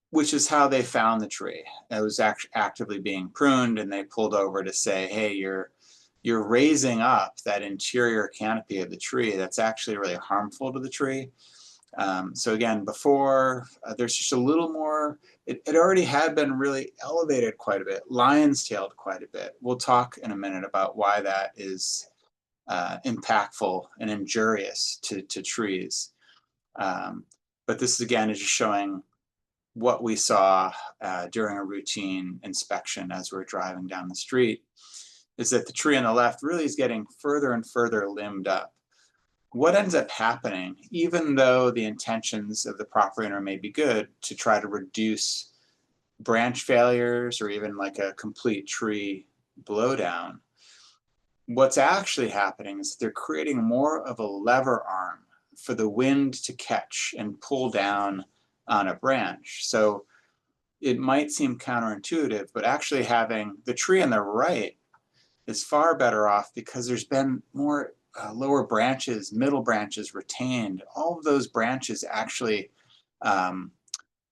which is how they found the tree. It was actively being pruned, and they pulled over to say, hey, you're raising up that interior canopy of the tree that's actually really harmful to the tree. So again, before, there's just a little more, it already had been really elevated quite a bit, lion's tailed quite a bit. We'll talk in a minute about why that is impactful and injurious to trees. But this again is just showing what we saw during a routine inspection as we're driving down the street, is that the tree on the left really is getting further and further limbed up. What ends up happening, even though the intentions of the property owner may be good to try to reduce branch failures or even like a complete tree blowdown, what's actually happening is they're creating more of a lever arm for the wind to catch and pull down on a branch. So it might seem counterintuitive, but actually having the tree on the right is far better off because there's been more lower branches, middle branches retained. All of those branches actually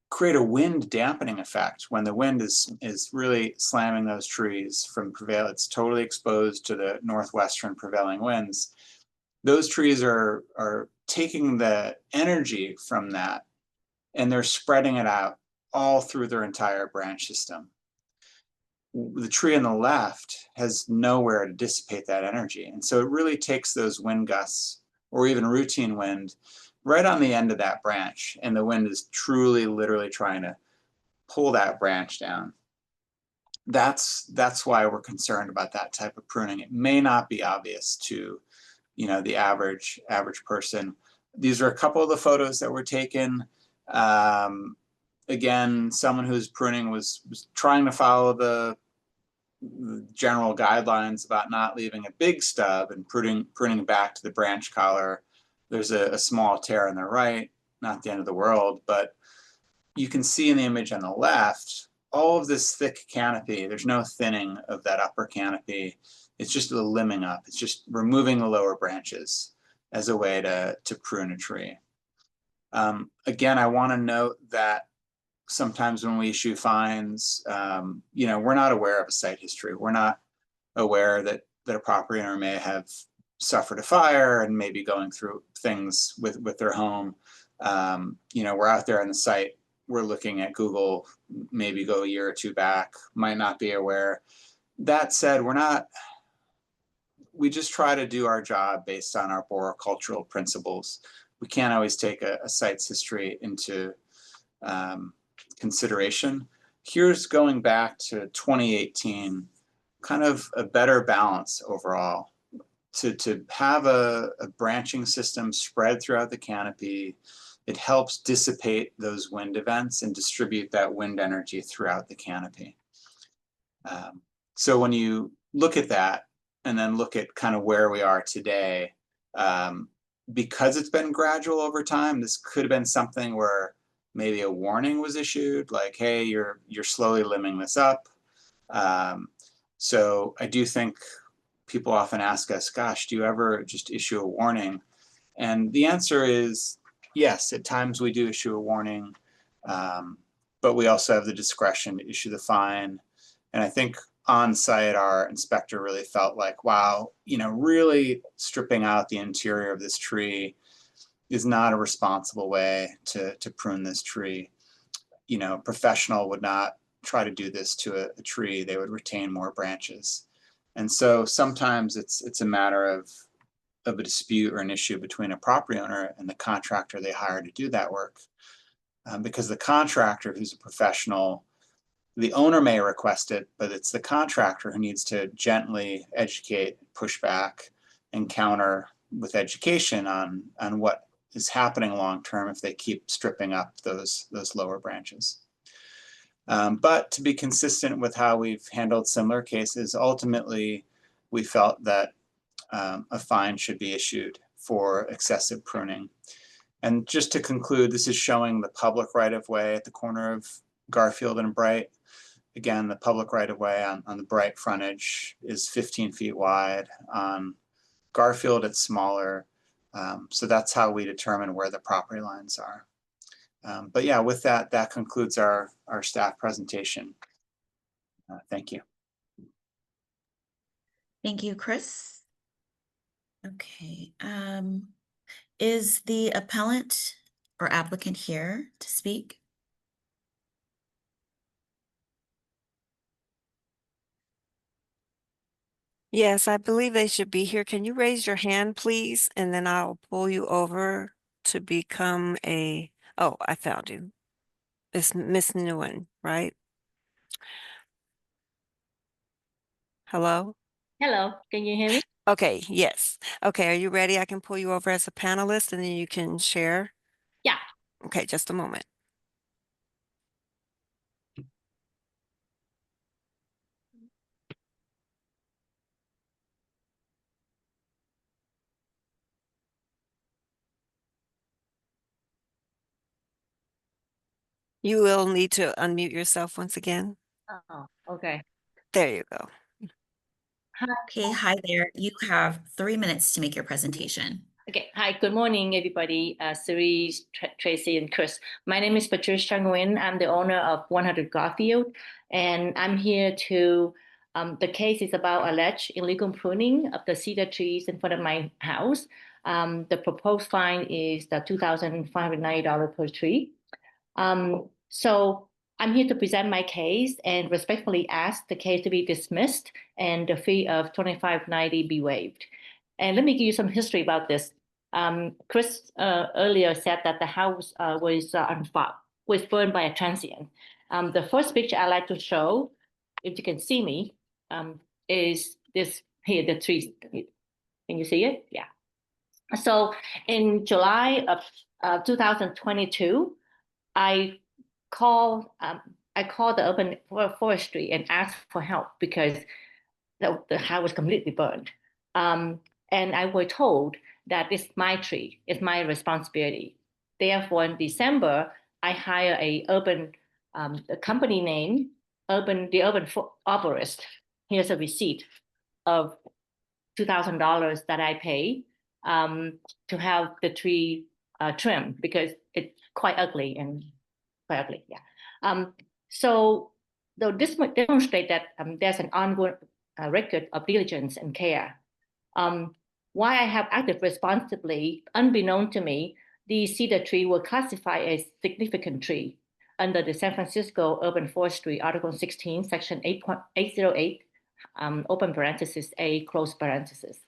create a wind dampening effect when the wind is really slamming those trees from prevail. It's totally exposed to the northwestern prevailing winds. Those trees are taking the energy from that and they're spreading it out all through their entire branch system. The tree on the left has nowhere to dissipate that energy. And so it really takes those wind gusts or even routine wind right on the end of that branch. And the wind is truly, literally trying to pull that branch down. That's why we're concerned about that type of pruning. It may not be obvious to, you know, the average person. These are a couple of the photos that were taken. Again, someone who's pruning was trying to follow the general guidelines about not leaving a big stub and pruning back to the branch collar. There's a small tear on the right, not the end of the world, but you can see in the image on the left, all of this thick canopy. There's no thinning of that upper canopy. It's just the limbing up. It's just removing the lower branches as a way to prune a tree. Again, I want to note that sometimes when we issue fines, you know, we're not aware of a site history. We're not aware that a property owner may have suffered a fire and maybe going through things with their home. You know, we're out there on the site. We're looking at Google, maybe go a year or two back, might not be aware. That said, we just try to do our job based on our arboricultural principles. We can't always take a site's history into consideration. Here's going back to 2018, kind of a better balance overall. To have a branching system spread throughout the canopy, it helps dissipate those wind events and distribute that wind energy throughout the canopy. So when you look at that and then look at kind of where we are today, because it's been gradual over time, this could have been something where maybe a warning was issued, like, hey, you're slowly limbing this up. So I do think people often ask us, gosh, do you ever just issue a warning? And the answer is yes, at times we do issue a warning, but we also have the discretion to issue the fine. And I think on site, our inspector really felt like, wow, you know, really stripping out the interior of this tree is not a responsible way to prune this tree. You know, a professional would not try to do this to a tree. They would retain more branches. And so sometimes it's a matter of a dispute or an issue between a property owner and the contractor they hire to do that work. Because the contractor, who's a professional, the owner may request it, but it's the contractor who needs to gently educate, push back, and counter with education on what is happening long-term if they keep stripping up those lower branches. But to be consistent with how we've handled similar cases, ultimately, we felt that a fine should be issued for excessive pruning. And just to conclude, this is showing the public right-of-way at the corner of Garfield and Bright. Again, the public right-of-way on the Bright frontage is 15 feet wide. On Garfield, it's smaller. So that's how we determine where the property lines are. But yeah, with that, that concludes our staff presentation. Thank you. Thank you, Chris. Okay. Is the appellant or applicant here to speak? Yes, I believe they should be here. Can you raise your hand, please? And then I'll pull you over to become a, oh, I found you. It's Miss Nguyen, right? Hello? Hello, can you hear me? Okay, yes. Okay, are you ready? I can pull you over as a panelist and then you can share. Yeah. Okay, just a moment. You will need to unmute yourself once again. Oh, okay. There you go. Okay, hi there. You have 3 minutes to make your presentation. Okay. Hi, good morning, everybody. Cerise, Tracy, and Chris. My name is Patricia Nguyen. I'm the owner of 100 Garfield, and I'm here to, the case is about alleged illegal pruning of the cedar trees in front of my house. The proposed fine is the $2,590 per tree. So I'm here to present my case and respectfully ask the case to be dismissed and the fee of $25.90 be waived. And let me give you some history about this. Chris earlier said that the house was burned by a transient. The first picture I like to show, if you can see me, is this here, the tree. Can you see it? Yeah. So in July of 2022, I called the urban forestry and asked for help because the house was completely burned. And I was told that it's my tree, it's my responsibility. Therefore, in December, I hired a company name, the urban arborist. Here's a receipt of $2,000 that I pay to have the tree trimmed because it's quite ugly and quite ugly. Yeah. So this demonstrates that there's an ongoing record of diligence and care. Why I have acted responsibly, unbeknown to me, the cedar tree will classify as significant tree under the San Francisco Urban Forestry Article 16, Section 8.808, open parenthesis A, close parenthesis.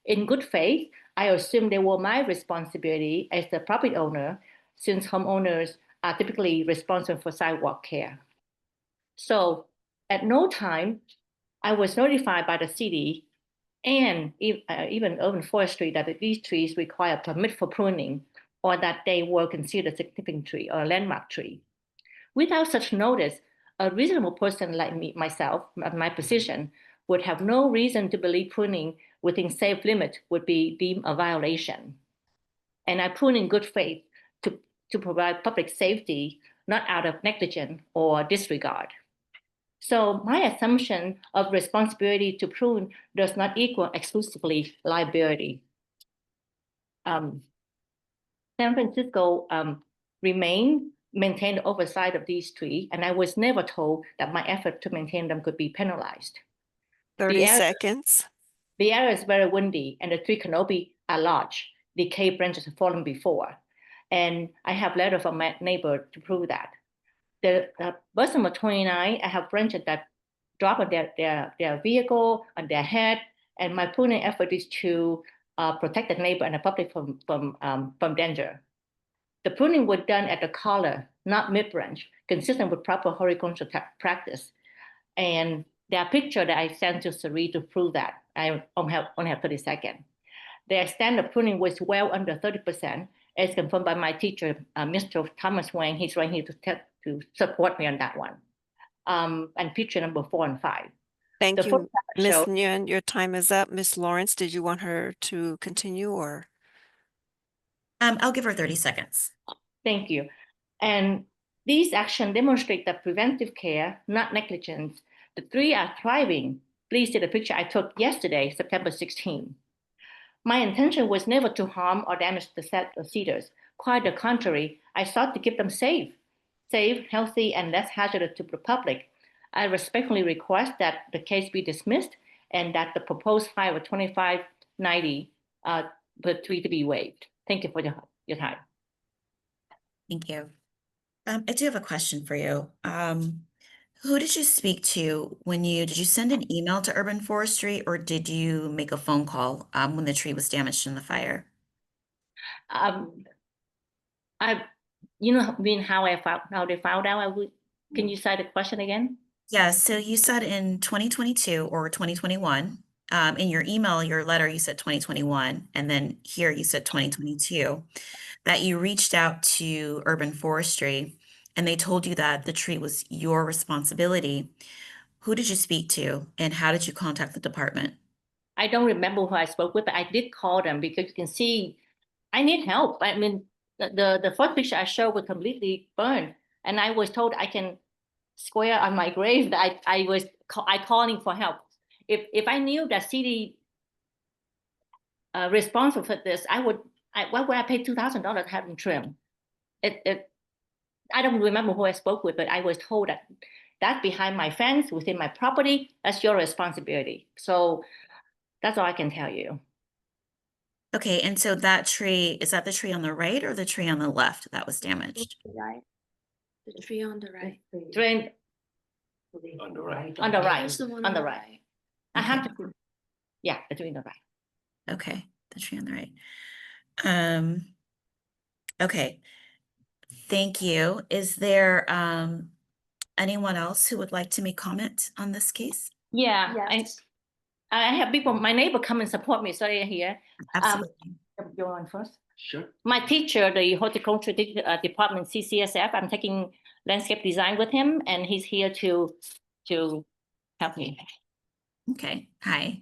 In good faith, I assume they were my responsibility as the property owner, since homeowners are typically responsible for sidewalk care. So at no time, I was notified by the city and even urban forestry that these trees require a permit for pruning or that they were considered a significant tree or a landmark tree. Without such notice, a reasonable person like me, myself, my position, would have no reason to believe pruning within safe limit would be deemed a violation. And I prune in good faith to provide public safety, not out of negligence or disregard. So my assumption of responsibility to prune does not equal exclusively liability. San Francisco maintained oversight of these trees, and I was never told that my effort to maintain them could be penalized. 30 seconds. The area is very windy, and the tree canopy are large. Decayed branches have fallen before. And I have letter from my neighbor to prove that. The Bessemer 29, I have branches that drop on their vehicle, on their head, and my pruning effort is to protect the neighbor and the public from danger. The pruning was done at the collar, not mid-branch, consistent with proper horticultural practice. And there are pictures that I sent to Sari to prove that. I only have 30 seconds. The extent of pruning was well under 30%, as confirmed by my teacher, Mr. Thomas Wang. He's right here to support me on that one. And picture number 4 and 5. Thank The you, photograph Ms. show- Nguyen. Your time is up. Ms. Lawrence, did you want her to continue or? I'll give her 30 seconds. Thank you. And these actions demonstrate that preventive care, not negligence. The 3 are thriving. Please see the picture I took yesterday, September 16. My intention was never to harm or damage the set of cedars. Quite the contrary, I sought to keep them safe, healthy, and less hazardous to the public. I respectfully request that the case be dismissed and that the proposed fine of $25.90 per tree to be waived. Thank you for your time. Thank you. I do have a question for you. Who did you speak to did you send an email to Urban Forestry or did you make a phone call when the tree was damaged in the fire? How they found out? Can you cite the question again? Yeah, so you said in 2022 or 2021, in your email, your letter, you said 2021, and then here you said 2022, that you reached out to Urban Forestry and they told you that the tree was your responsibility. Who did you speak to and how did you contact the department? I don't remember who I spoke with, but I did call them because you can see I need help. I mean, the first picture I showed was completely burned, and I was told I can square on my grave that I calling for help. If I knew that city responsible for this, why would I pay $2,000 to have them trimmed? I don't remember who I spoke with, but I was told that that's behind my fence within my property. That's your responsibility. So that's all I can tell you. Okay, and so that tree, is that the tree on the right or the tree on the left that was damaged? Right. The tree on the right. Drain On the right. on the right. That's the one On the right. I have to. Yeah, the tree on the right. Okay, the tree on the right. Okay, thank you. Is there anyone else who would like to make comment on this case? Yeah, Yes. I have people. My neighbor come and support me, so they're here. Absolutely. You want first? Sure. My teacher, the horticulture department, CCSF, I'm taking landscape design with him, and he's here to help me. Okay, hi.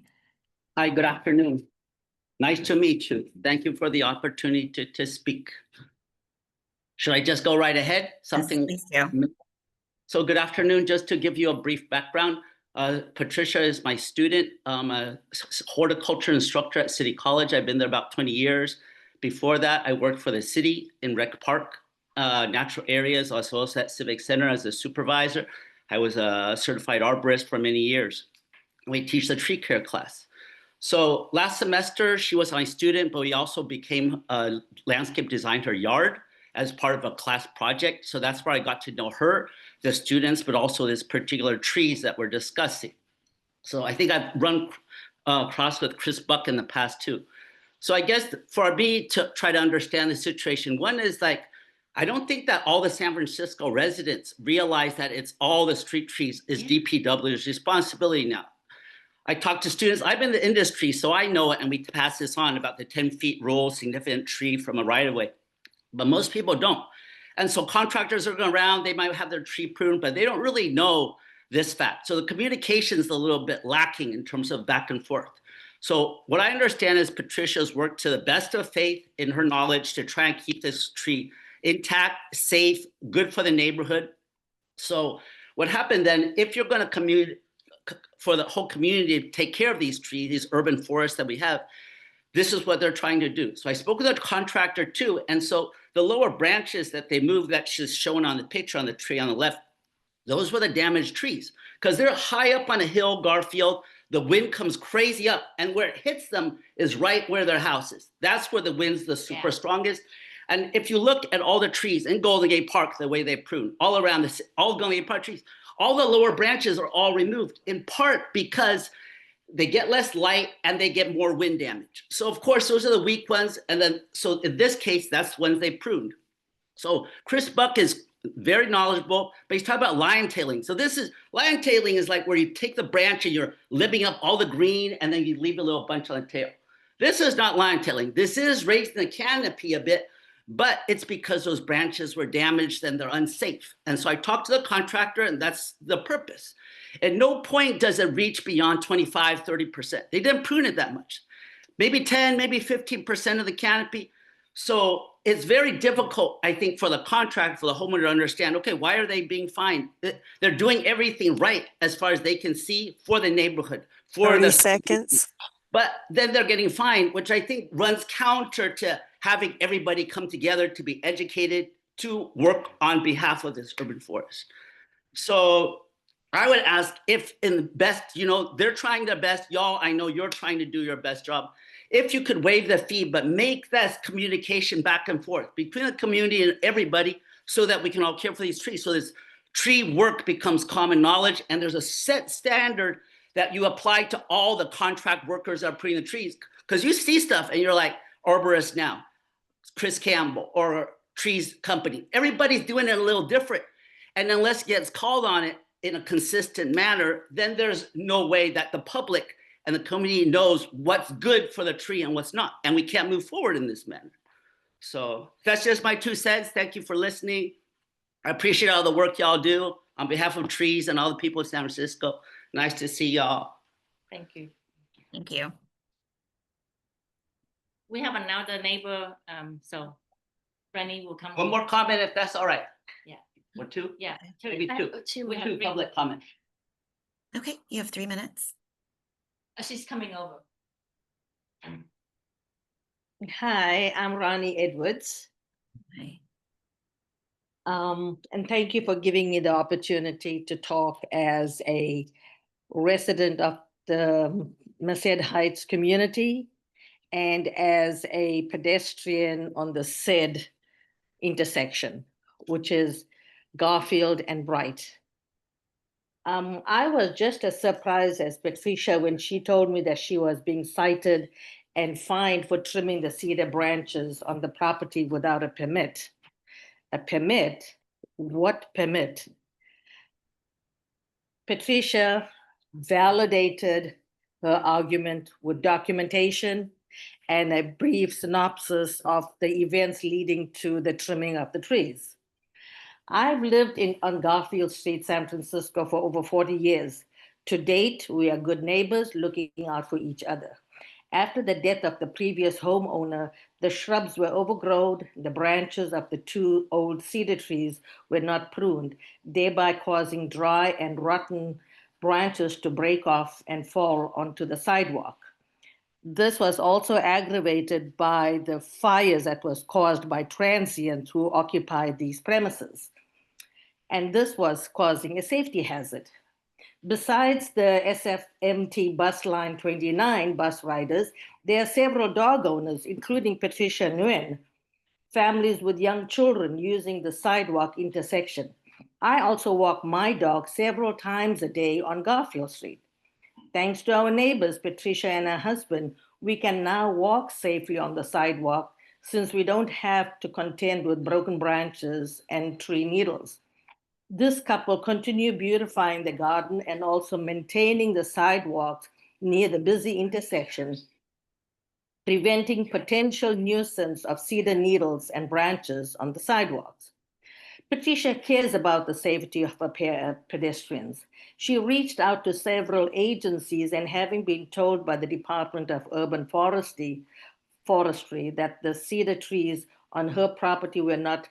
Hi, good afternoon. Nice to meet you. Thank you for the opportunity to speak. Should I just go right ahead? Something. Yes, please do. So good afternoon. Just to give you a brief background, Patricia is my student. I'm a horticulture instructor at City College. I've been there about 20 years. Before that, I worked for the city in Rec Park, natural areas, as well as at Civic Center as a supervisor. I was a certified arborist for many years. We teach the tree care class. So last semester, she was my student, but we also became a landscape design her yard as part of a class project. So that's where I got to know her, the students, but also this particular trees that we're discussing. So I think I've run across with Chris Buck in the past too. So I guess for me to try to understand the situation, one is like, I don't think that all the San Francisco residents realize that it's all the street trees is DPW's responsibility now. I talk to students, I've been in the industry, so I know it, and we pass this on about the 10 feet rule, significant tree from a right of way, but most people don't. And so contractors are going around, they might have their tree pruned, but they don't really know this fact. So the communication is a little bit lacking in terms of back and forth. So what I understand is Patricia's worked to the best of faith in her knowledge to try and keep this tree intact, safe, good for the neighborhood. So what happened then, if you're going to for the whole community to take care of these trees, these urban forests that we have, this is what they're trying to do. So I spoke with a contractor too. And so the lower branches that they moved, that's just shown on the picture on the tree on the left, those were the damaged trees because they're high up on a hill, Garfield. The wind comes crazy up, and where it hits them is right where their house is. That's where the wind's the super strongest. And if you look at all the trees in Golden Gate Park, the way they prune all around this, all Golden Gate Park trees, all the lower branches are all removed in part because they get less light and they get more wind damage. So of course, those are the weak ones. And then, so in this case, that's ones they pruned. So Chris Buck is very knowledgeable, but he's talking about line tailing. So line tailing is like where you take the branch and you're libbing up all the green and then you leave a little bunch on the tail. This is not line tailing. This is raising the canopy a bit, but it's because those branches were damaged and they're unsafe. And so I talked to the contractor, and that's the purpose. At no point does it reach beyond 25, 30%. They didn't prune it that much. Maybe 10, maybe 15% of the canopy. So it's very difficult, I think, for the contractor, for the homeowner to understand, okay, why are they being fined? They're doing everything right as far as they can see for the neighborhood. For 30 seconds. But then they're getting fined, which I think runs counter to having everybody come together to be educated to work on behalf of this urban forest. So I would ask if in the best, they're trying their best. Y'all, I know you're trying to do your best job. If you could waive the fee, but make that communication back and forth between the community and everybody so that we can all care for these trees. So this tree work becomes common knowledge, and there's a set standard that you apply to all the contract workers that are putting the trees. Because you see stuff and you're like, Arborist Now, Chris Campbell, or Trees Company. Everybody's doing it a little different. And unless it gets called on it in a consistent manner, then there's no way that the public and the community knows what's good for the tree and what's not. And we can't move forward in this manner. So that's just my 2 cents. Thank you for listening. I appreciate all the work y'all do on behalf of trees and all the people in San Francisco. Nice to see y'all. Thank you. Thank you. We have another neighbor, so Rennie will come. One more comment if that's all right. Yeah. Or 2? Yeah. Maybe I 2. have 2 We have 2 3. public comments. Okay, you have 3 minutes. She's coming over. Hi, I'm Ronnie Edwards. Hi. And thank you for giving me the opportunity to talk as a resident of the Merced Heights community and as a pedestrian on the said intersection, which is Garfield and Bright. I was just as surprised as Patricia when she told me that she was being cited and fined for trimming the cedar branches on the property without a permit. A permit? What permit? Patricia validated her argument with documentation and a brief synopsis of the events leading to the trimming of the trees. I've lived on Garfield Street, San Francisco for over 40 years. To date, we are good neighbors looking out for each other. After the death of the previous homeowner, the shrubs were overgrown, the branches of the 2 old cedar trees were not pruned, thereby causing dry and rotten branches to break off and fall onto the sidewalk. This was also aggravated by the fires that was caused by transients who occupied these premises. And this was causing a safety hazard. Besides the SFMT bus line 29 bus riders, there are several dog owners, including Patricia Nguyen, families with young children using the sidewalk intersection. I also walk my dog several times a day on Garfield Street. Thanks to our neighbors, Patricia and her husband, we can now walk safely on the sidewalk since we don't have to contend with broken branches and tree needles. This couple continue beautifying the garden and also maintaining the sidewalks near the busy intersection, preventing potential nuisance of cedar needles and branches on the sidewalks. Patricia cares about the safety of her pedestrians. She reached out to several agencies, and having been told by the Department of Urban Forestry that the cedar trees on her property were not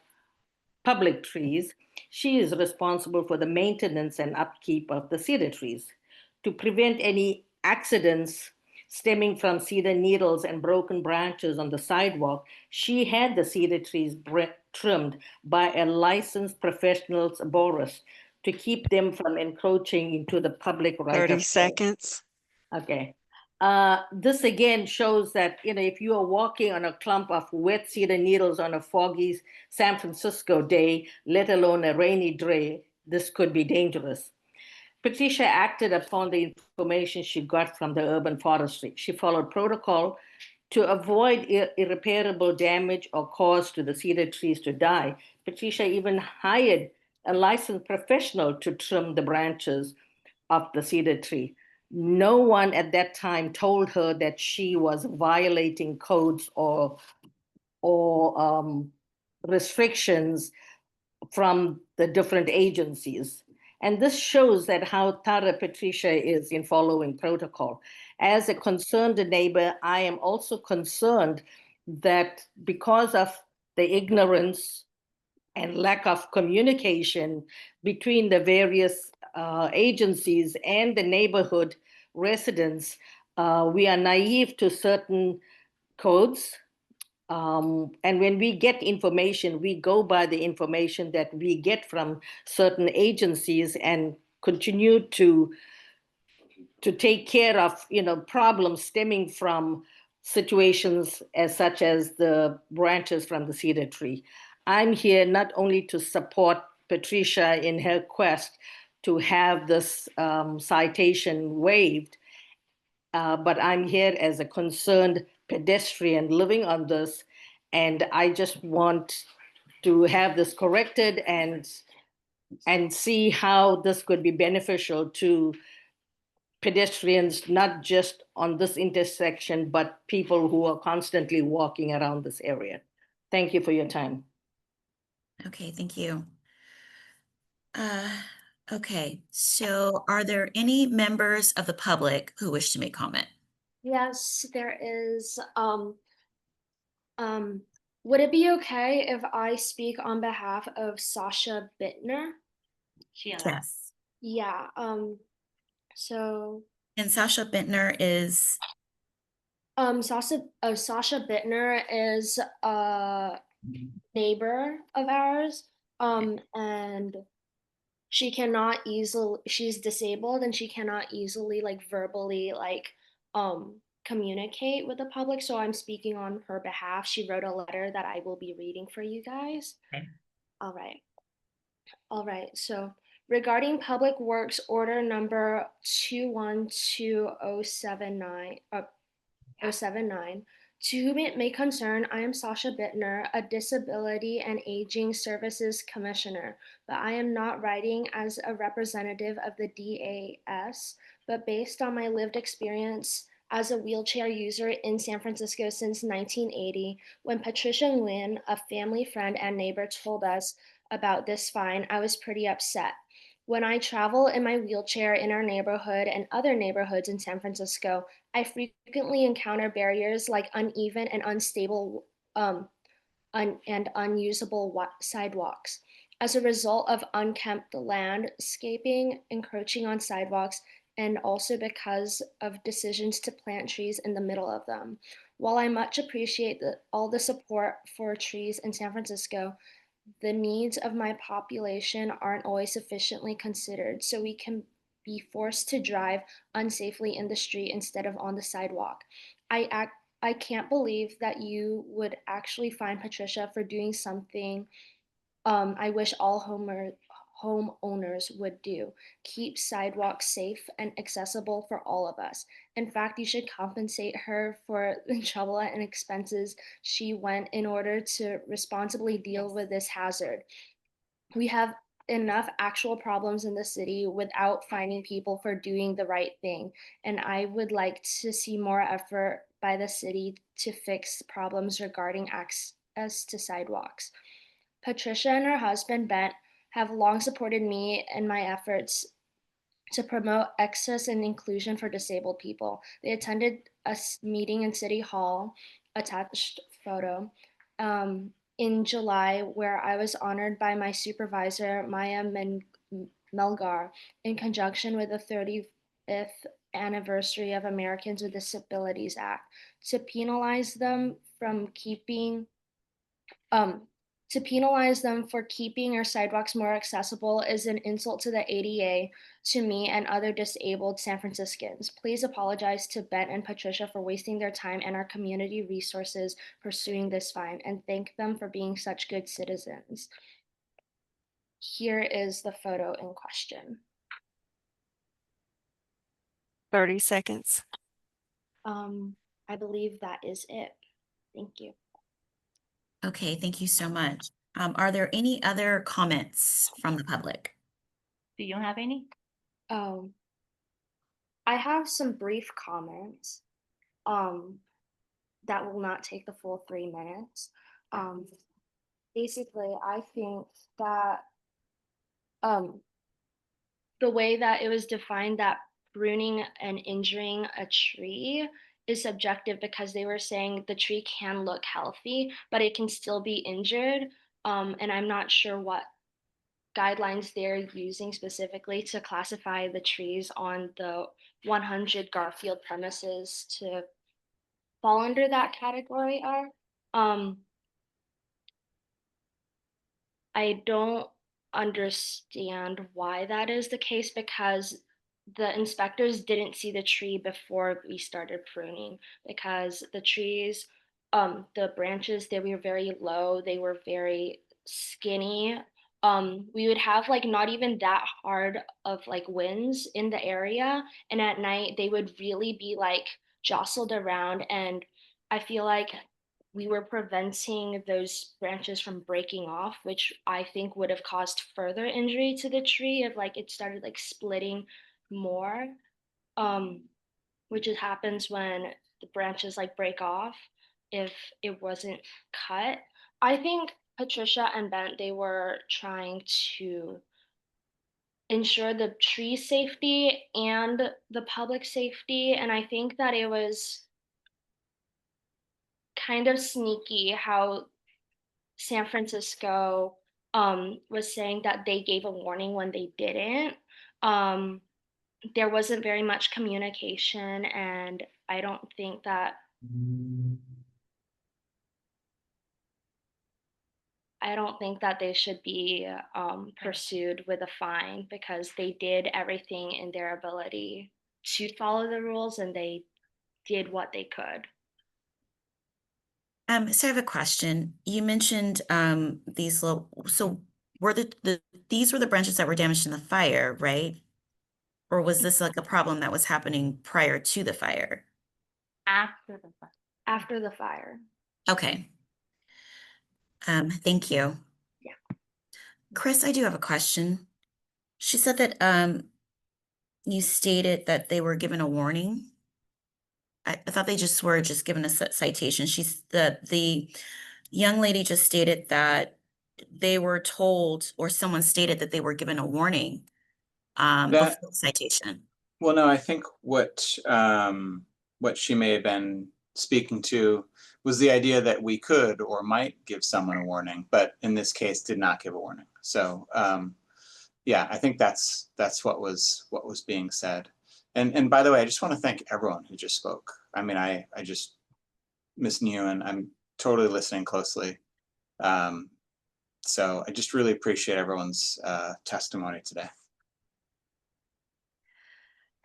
public trees, she is responsible for the maintenance and upkeep of the cedar trees. To prevent any accidents stemming from cedar needles and broken branches on the sidewalk, she had the cedar trees trimmed by a licensed professional arborist to keep them from encroaching into the public right 30 of way. seconds. Okay. This again shows that, if you are walking on a clump of wet cedar needles on a foggy San Francisco day, let alone a rainy day, this could be dangerous. Patricia acted upon the information she got from the urban forestry. She followed protocol To avoid irreparable damage or cause to the cedar trees to die, Patricia even hired a licensed professional to trim the branches of the cedar tree. No one at that time told her that she was violating codes or restrictions from the different agencies. And this shows that how thorough Patricia is in following protocol. As a concerned neighbor, I am also concerned that because of the ignorance and lack of communication between the various agencies and the neighborhood residents, we are naive to certain codes. And when we get information, we go by the information that we get from certain agencies and continue to take care of, problems stemming from situations such as the branches from the cedar tree. I'm here not only to support Patricia in her quest to have this citation waived, but I'm here as a concerned pedestrian living on this, and I just want to have this corrected and see how this could be beneficial to pedestrians, not just on this intersection, but people who are constantly walking around this area. Thank you for your time. Okay, thank you. Okay, so are there any members of the public who wish to make comment? Yes, there is. Would it be okay if I speak on behalf of Sasha Bittner? Yes. Yeah, so And Sasha Bintner is, Sasha Bittner is a neighbor of ours. And she's disabled and she cannot easily like verbally communicate with the public. So I'm speaking on her behalf. She wrote a letter that I will be reading for you guys. Okay. All right. So regarding Public Works Order number 212079, 079. To whom it may concern, I am Sasha Bittner, a Disability and Aging Services Commissioner, but I am not writing as a representative of the DAS, but based on my lived experience as a wheelchair user in San Francisco since 1980, when Patricia Nguyen, a family friend and neighbor, told us about this fine, I was pretty upset. When I travel in my wheelchair in our neighborhood and other neighborhoods in San Francisco, I frequently encounter barriers like uneven and unstable and unusable sidewalks. As a result of unkempt landscaping encroaching on sidewalks, and also because of decisions to plant trees in the middle of them. While I much appreciate all the support for trees in San Francisco, the needs of my population aren't always sufficiently considered, so we can be forced to drive unsafely in the street instead of on the sidewalk. I can't believe that you would actually fine Patricia for doing something I wish all homeowners would do. Keep sidewalks safe and accessible for all of us. In fact, you should compensate her for the trouble and expenses she went in order to responsibly deal with this hazard. We have enough actual problems in the city without fining people for doing the right thing. And I would like to see more effort by the city to fix problems regarding access to sidewalks. Patricia and her husband, Bent, have long supported me in my efforts to promote access and inclusion for disabled people. They attended a meeting in City Hall, attached photo, in July, where I was honored by my supervisor, Maya Melgar, in conjunction with the 35th anniversary of Americans with Disabilities Act, to penalize them for keeping our sidewalks more accessible is an insult to the ADA, to me, and other disabled San Franciscans. Please apologize to Bent and Patricia for wasting their time and our community resources pursuing this fine, and thank them for being such good citizens. Here is the photo in question. 30 seconds. I believe that is it. Thank you. Okay, thank you so much. Are there any other comments from the public? Do you have any? I have some brief comments that will not take the full 3 minutes. Basically, I think that the way that it was defined that pruning and injuring a tree is subjective because they were saying the tree can look healthy, but it can still be injured. And I'm not sure what guidelines they're using specifically to classify the trees on the 100 Garfield premises to fall under that category are. I don't understand why that is the case because the inspectors didn't see the tree before we started pruning because the trees, the branches, they were very low, they were very skinny. We would have like not even that hard of like winds in the area, and at night they would really be like jostled around, and I feel like we were preventing those branches from breaking off, which I think would have caused further injury to the tree if like it started like splitting more, which it happens when the branches like break off if it wasn't cut. I think Patricia and Bent, they were trying to ensure the tree safety and the public safety, and I think that it was kind of sneaky how San Francisco was saying that they gave a warning when they didn't. There wasn't very much communication, and I don't think that they should be pursued with a fine because they did everything in their ability to follow the rules and they did what they could. So I have a question. You mentioned these little, so were these were the branches that were damaged in the fire, right? Or was this like a problem that was happening prior to the fire? After the fact. After the fire. Okay. Thank you. Yeah. Chris, I do have a question. She said that you stated that they were given a warning. I thought they just were just given a citation. The young lady just stated that they were told, or someone stated that they were given a warning before the citation. Well, no, I think what she may have been speaking to was the idea that we could or might give someone a warning, but in this case did not give a warning. So yeah, I think that's what was being said. And by the way, I just want to thank everyone who just spoke. I mean, I just, Ms. Nguyen, I'm totally listening closely. So I just really appreciate everyone's testimony today.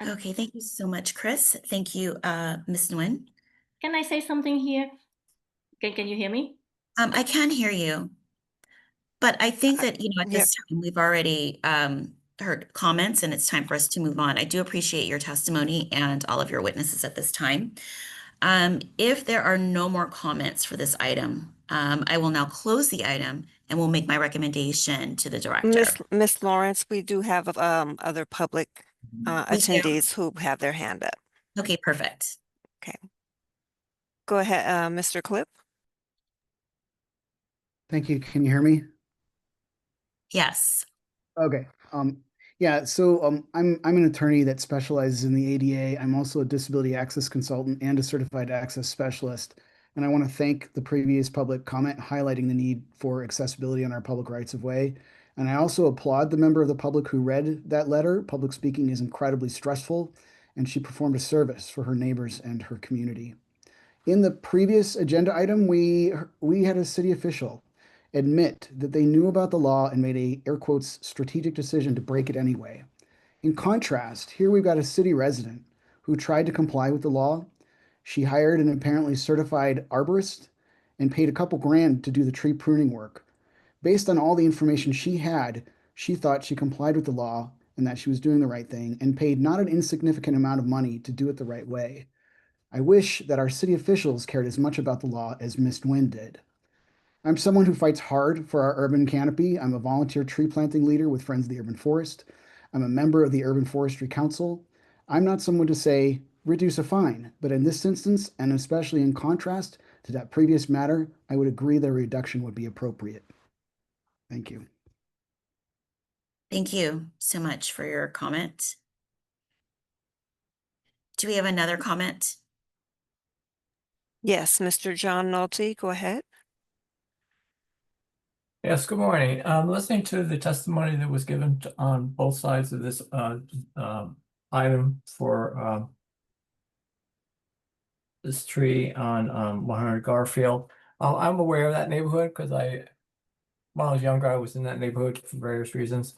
Okay, thank you so much, Chris. Thank you, Ms. Nguyen. Can I say something here? Can you hear me? I can hear you, but I think that, at this time, we've already heard comments and it's time for us to move on. I do appreciate your testimony and all of your witnesses at this time. If there are no more comments for this item, I will now close the item and will make my recommendation to the director. Miss Lawrence, we do have other public attendees who have their hand up. Okay, perfect. Okay. Go ahead, Mr. Clip. Thank you. Can you hear me? Yes. Okay. Yeah, so I'm an attorney that specializes in the ADA. I'm also a disability access consultant and a certified access specialist. And I want to thank the previous public comment highlighting the need for accessibility on our public rights of way. And I also applaud the member of the public who read that letter. Public speaking is incredibly stressful, and she performed a service for her neighbors and her community. In the previous agenda item, we had a city official admit that they knew about the law and made a, air quotes, strategic decision to break it anyway. In contrast, here we've got a city resident who tried to comply with the law. She hired an apparently certified arborist and paid a couple grand to do the tree pruning work. Based on all the information she had, she thought she complied with the law and that she was doing the right thing and paid not an insignificant amount of money to do it the right way. I wish that our city officials cared as much about the law as Ms. Nguyen did. I'm someone who fights hard for our urban canopy. I'm a volunteer tree planting leader with Friends of the Urban Forest. I'm a member of the Urban Forestry Council. I'm not someone to say, reduce a fine, but in this instance, and especially in contrast to that previous matter, I would agree that a reduction would be appropriate. Thank you. Thank you so much for your comment. Do we have another comment? Yes, Mr. John Nolte, go ahead. Yes, good morning. Listening to the testimony that was given on both sides of this item for this tree on 100 Garfield. I'm aware of that neighborhood because when I was younger, I was in that neighborhood for various reasons.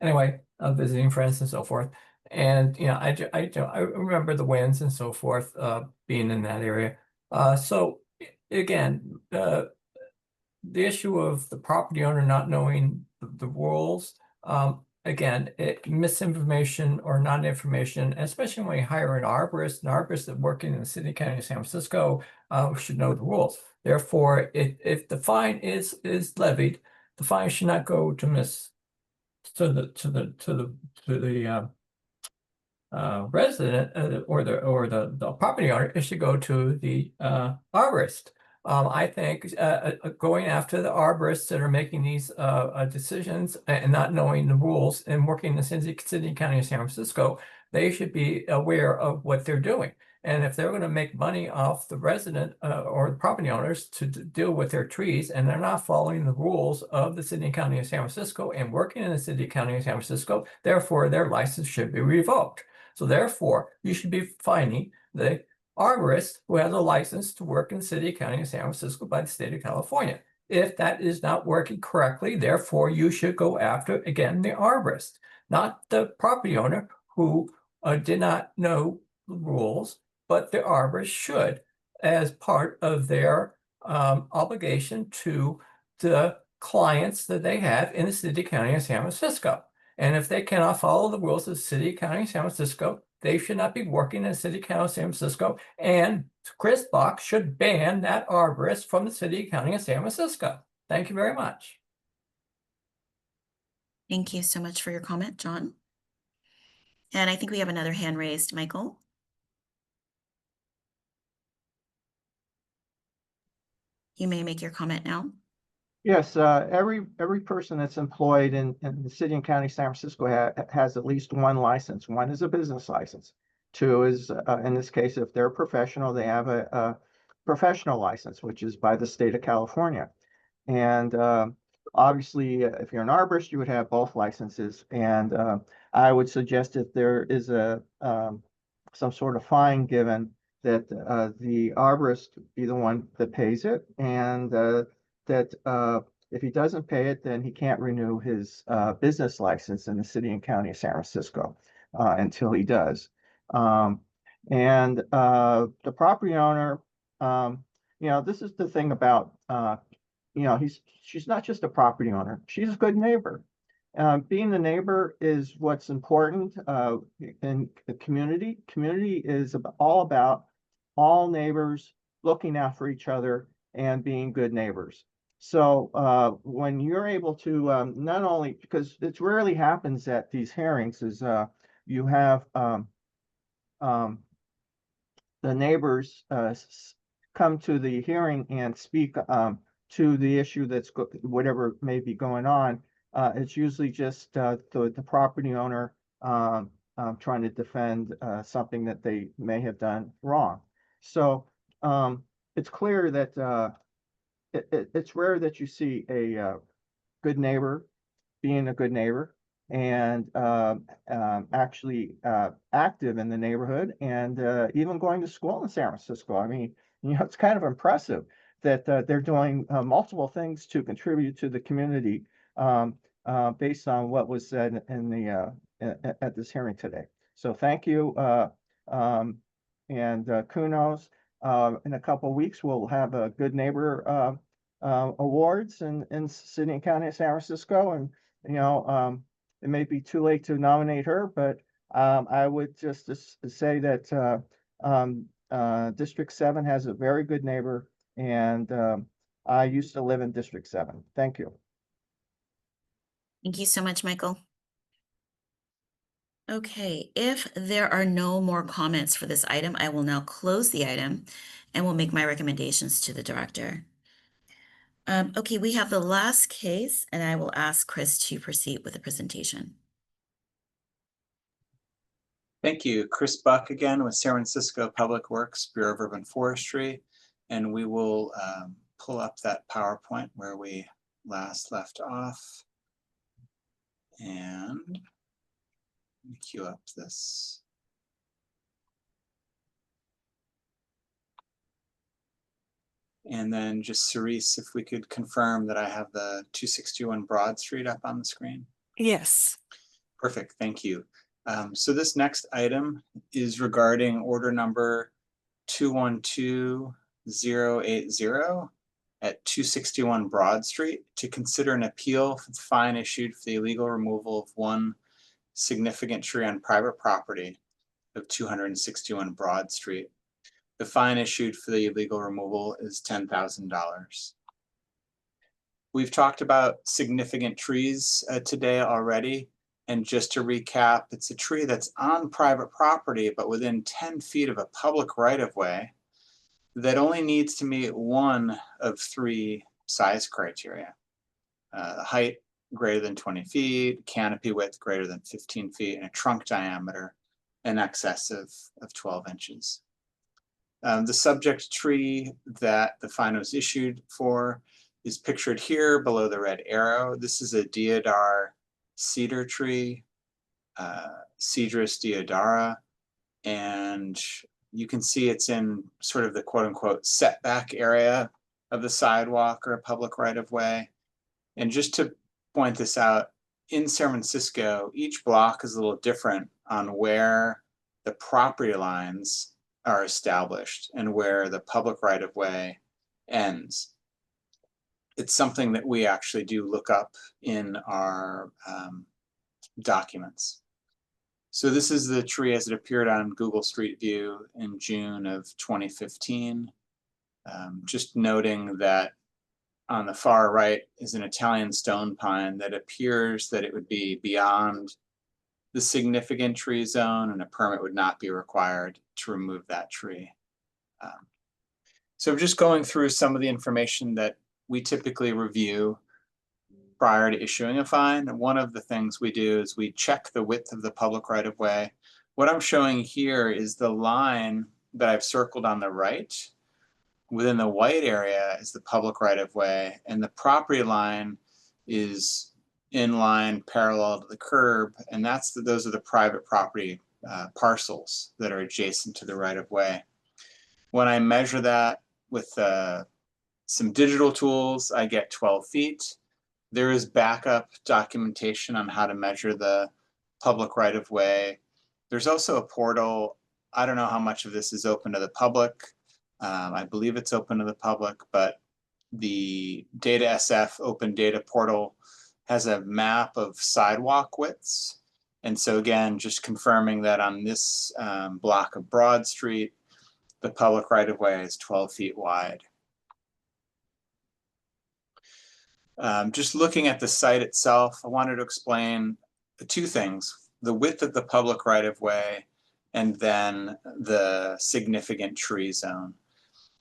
Anyway, visiting friends and so forth. And, you know, I remember the winds and so forth being in that area. So again, the issue of the property owner not knowing the rules, again, misinformation or non-information, especially when you hire an arborist that working in the city, county of San Francisco should know the rules. Therefore, if the fine is levied, the fine should not go to the resident or the property owner. It should go to the arborist. I think going after the arborists that are making these decisions and not knowing the rules and working in the city county of San Francisco, they should be aware of what they're doing. And if they're going to make money off the resident or the property owners to deal with their trees, and they're not following the rules of the city and county of San Francisco and working in the city and county of San Francisco, therefore their license should be revoked. So therefore, you should be fining the arborist who has a license to work in the city, county of San Francisco by the state of California. If that is not working correctly, therefore you should go after, again, the arborist, not the property owner who did not know the rules, but the arborist should, as part of their obligation to the clients that they have in the city, county of San Francisco. And if they cannot follow the rules of the city, county of San Francisco, they should not be working in the city, county of San Francisco. And Chris Bach should ban that arborist from the city, county of San Francisco. Thank you very much. Thank you so much for your comment, John. And I think we have another hand raised, Michael. You may make your comment now. Yes, every person that's employed in the city and county of San Francisco has at least one license. One is a business license. Two is, in this case, if they're a professional, they have a professional license, which is by the state of California. And obviously, if you're an arborist, you would have both licenses. And I would suggest if there is some sort of fine given, that the arborist be the one that pays it, and that if he doesn't pay it, then he can't renew his business license in the city and county of San Francisco until he does. And the property owner, this is the thing about, she's not just a property owner, she's a good neighbor. Being the neighbor is what's important in the community. Community is all about all neighbors looking out for each other and being good neighbors. So when you're able to not only, because it rarely happens at these hearings, is you have the neighbors come to the hearing and speak to the issue that's whatever may be going on. It's usually just the property owner trying to defend something that they may have done wrong. So it's clear that it's rare that you see a good neighbor being a good neighbor and actually active in the neighborhood and even going to school in San Francisco. I mean, it's kind of impressive that they're doing multiple things to contribute to the community based on what was said in the at this hearing today. So thank you, and kudos. In a couple of weeks, we'll have a Good Neighbor awards in city and county of San Francisco, and it may be too late to nominate her, but I would just say that District 7 has a very good neighbor, and I used to live in District 7. Thank you. Thank you so much, Michael. Okay, if there are no more comments for this item, I will now close the item and will make my recommendations to the director. Okay, we have the last case, and I will ask Chris to proceed with the presentation. Thank you. Chris Buck again with San Francisco Public Works, Bureau of Urban Forestry. And we will pull up that PowerPoint where we last left off. And let me queue up this. And then just Cerise, if we could confirm that I have the 261 Broad Street up on the screen. Yes. Perfect, thank you. So this next item is regarding order number 212080 at 261 Broad Street to consider an appeal for the fine issued for the illegal removal of one significant tree on private property of 261 Broad Street. The fine issued for the illegal removal is $10,000. We've talked about significant trees today already. And just to recap, it's a tree that's on private property, but within 10 feet of a public right-of-way that only needs to meet one of three size criteria. Height greater than 20 feet, canopy width greater than 15 feet, and a trunk diameter in excess of 12 inches. The subject tree that the fine was issued for is pictured here below the red arrow. This is a deodar cedar tree, Cedrus deodara, and you can see it's in sort of the quote-unquote setback area of the sidewalk or a public right-of-way. And just to point this out, in San Francisco, each block is a little different on where the property lines are established and where the public right-of-way ends. It's something that we actually do look up in our documents. So this is the tree as it appeared on Google Street View in June of 2015. Just noting that on the far right is an Italian stone pine that appears that it would be beyond the significant tree zone and a permit would not be required to remove that tree. So just going through some of the information that we typically review prior to issuing a fine. And one of the things we do is we check the width of the public right-of-way. What I'm showing here is the line that I've circled on the right. Within the white area is the public right-of-way, and the property line is in line parallel to the curb, and those are the private property parcels that are adjacent to the right-of-way. When I measure that with some digital tools, I get 12 feet. There is backup documentation on how to measure the public right-of-way. There's also a portal. I don't know how much of this is open to the public. I believe it's open to the public, but the DataSF open data portal has a map of sidewalk widths. And so again, just confirming that on this block of Broad Street, the public right-of-way is 12 feet wide. Just looking at the site itself, I wanted to explain two things: the width of the public right-of-way and then the significant tree zone.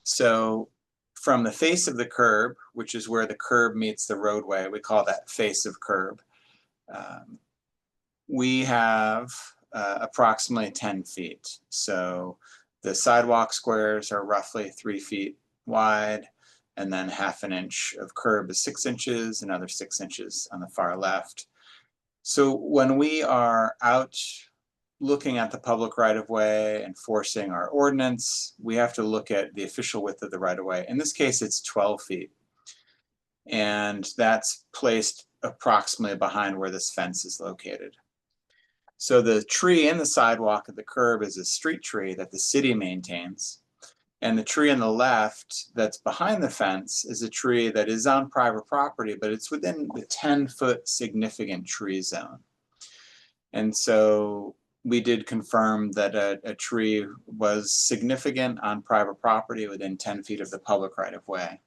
So from the face of the curb, which is where the curb meets the roadway, we call that face of curb, we have approximately 10 feet. So the sidewalk squares are roughly 3 feet wide, and then half an inch of curb is 6 inches, another 6 inches on the far left. So when we are out looking at the public right-of-way, enforcing our ordinance, we have to look at the official width of the right-of-way. In this case, it's 12 feet. And that's placed approximately behind where this fence is located. So the tree in the sidewalk at the curb is a street tree that the city maintains. And the tree on the left that's behind the fence is a tree that is on private property, but it's within the 10-foot significant tree zone. And so we did confirm that a tree was significant on private property within 10 feet of the public right of way.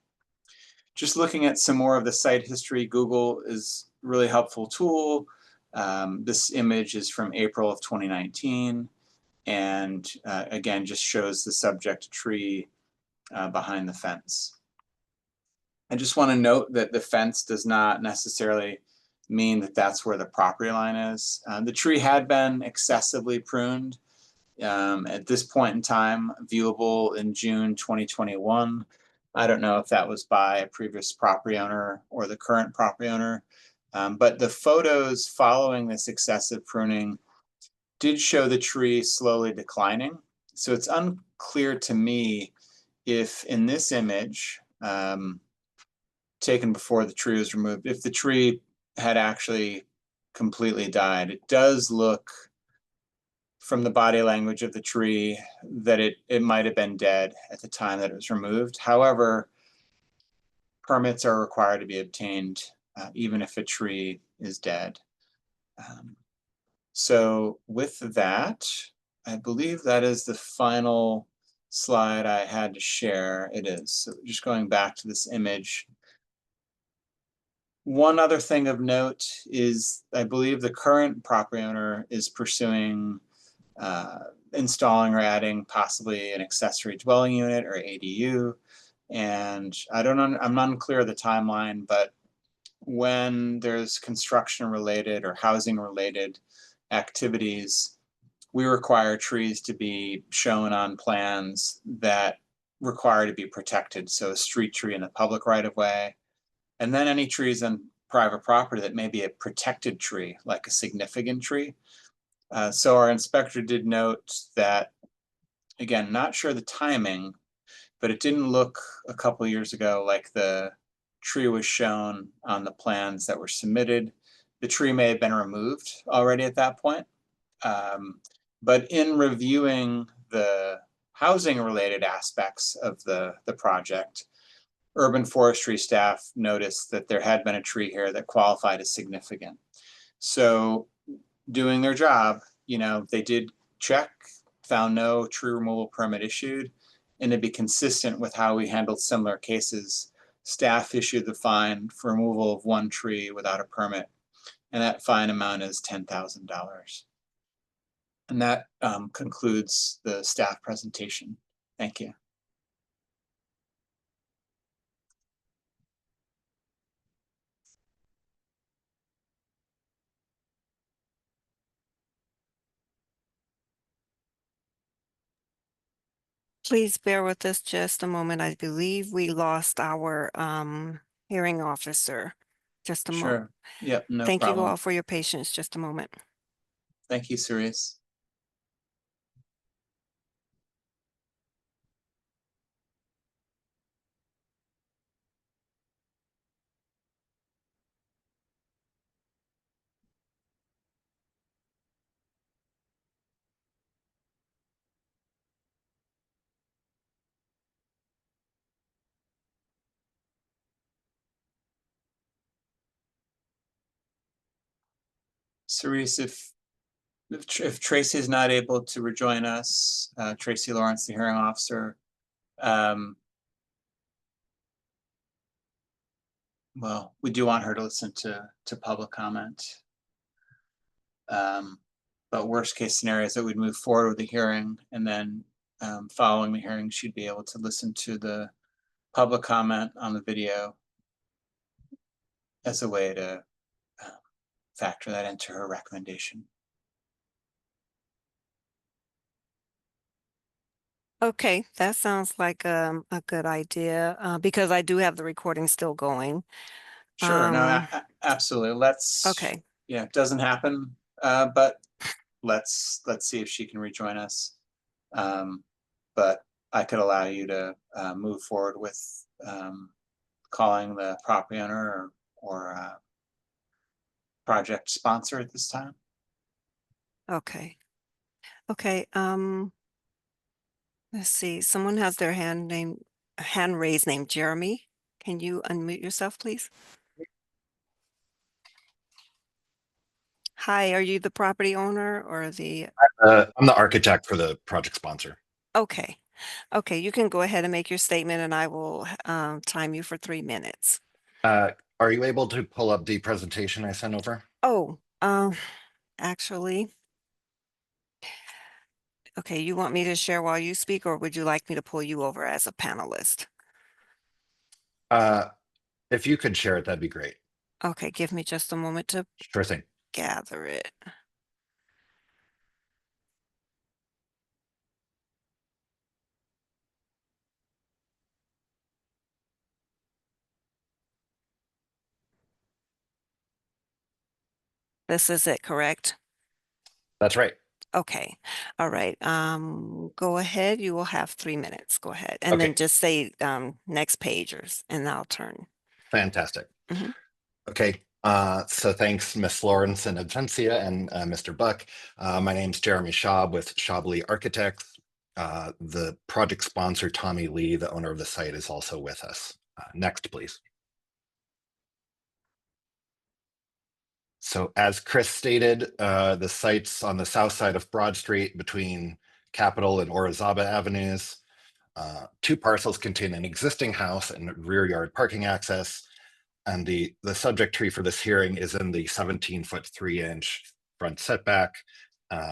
Just looking at some more of the site history, Google is a really helpful tool. This image is from April of 2019, and again, just shows the subject tree behind the fence. I just want to note that the fence does not necessarily mean that that's where the property line is. The tree had been excessively pruned. At this point in time, viewable in June 2021. I don't know if that was by a previous property owner or the current property owner, but the photos following this excessive pruning did show the tree slowly declining. So it's unclear to me if in this image, taken before the tree was removed, if the tree had actually completely died. It does look from the body language of the tree that it might have been dead at the time that it was removed. However, permits are required to be obtained even if a tree is dead. So with that, I believe that is the final slide I had to share. It is. So just going back to this image. One other thing of note is I believe the current property owner is pursuing installing or adding possibly an accessory dwelling unit or ADU. And I'm not unclear of the timeline, but when there's construction related or housing related activities, we require trees to be shown on plans that require to be protected. So a street tree in a public right of way, and then any trees on private property that may be a protected tree, like a significant tree. So our inspector did note that, again, not sure the timing, but it didn't look a couple years ago like the tree was shown on the plans that were submitted. The tree may have been removed already at that point. But in reviewing the housing related aspects of the project, urban forestry staff noticed that there had been a tree here that qualified as significant. So doing their job, they did check, found no tree removal permit issued, and to be consistent with how we handled similar cases, staff issued the fine for removal of one tree without a permit, and that fine amount is $10,000. And that concludes the staff presentation. Thank you. Please bear with us just a moment. I believe we lost our hearing officer. Just a moment. Sure. Yep, no Thank you problem. all for your patience. Just a moment. Thank you, Cerise. Cerise, if Tracy is not able to rejoin us, Tracy Lawrence, the hearing officer, well, we do want her to listen to public comment. But worst case scenario is that we'd move forward with the hearing, and then following the hearing, she'd be able to listen to the public comment on the video as a way to factor that into her recommendation. Okay, that sounds like a good idea because I do have the recording still going. Sure, no, absolutely. Let's. Okay. Yeah, it doesn't happen, but let's see if she can rejoin us. But I could allow you to move forward with calling the property owner or project sponsor at this time. Okay. Okay. Let's see. Someone has their hand raised named Jeremy. Can you unmute yourself, please? Hi, are you the property owner or the, I'm the architect for the project sponsor. okay. Okay, you can go ahead and make your statement and I will time you for 3 minutes. Are you able to pull up the presentation I sent over? Oh, actually. Okay, you want me to share while you speak, or would you like me to pull you over as a panelist? If you could share it, that'd be great. Okay, give me just a moment to Sure thing. gather it. This is it, correct? That's right. Okay, all right. Go ahead. You will have 3 minutes. Go ahead. And then Okay. just say next pagers and I'll turn. Fantastic. Mhm. Okay. So thanks, Miss Lawrence and Advencia and Mr. Buck. My name's Jeremy Schaub with Schaub Architects. The project sponsor, Tommy Lee, the owner of the site, is also with us. Next, please. So as Chris stated, the site's on the south side of Broad Street between Capitol and Orizaba Avenues. 2 parcels contain an existing house and rear yard parking access. And the subject tree for this hearing is in the 17-foot 3-inch front setback.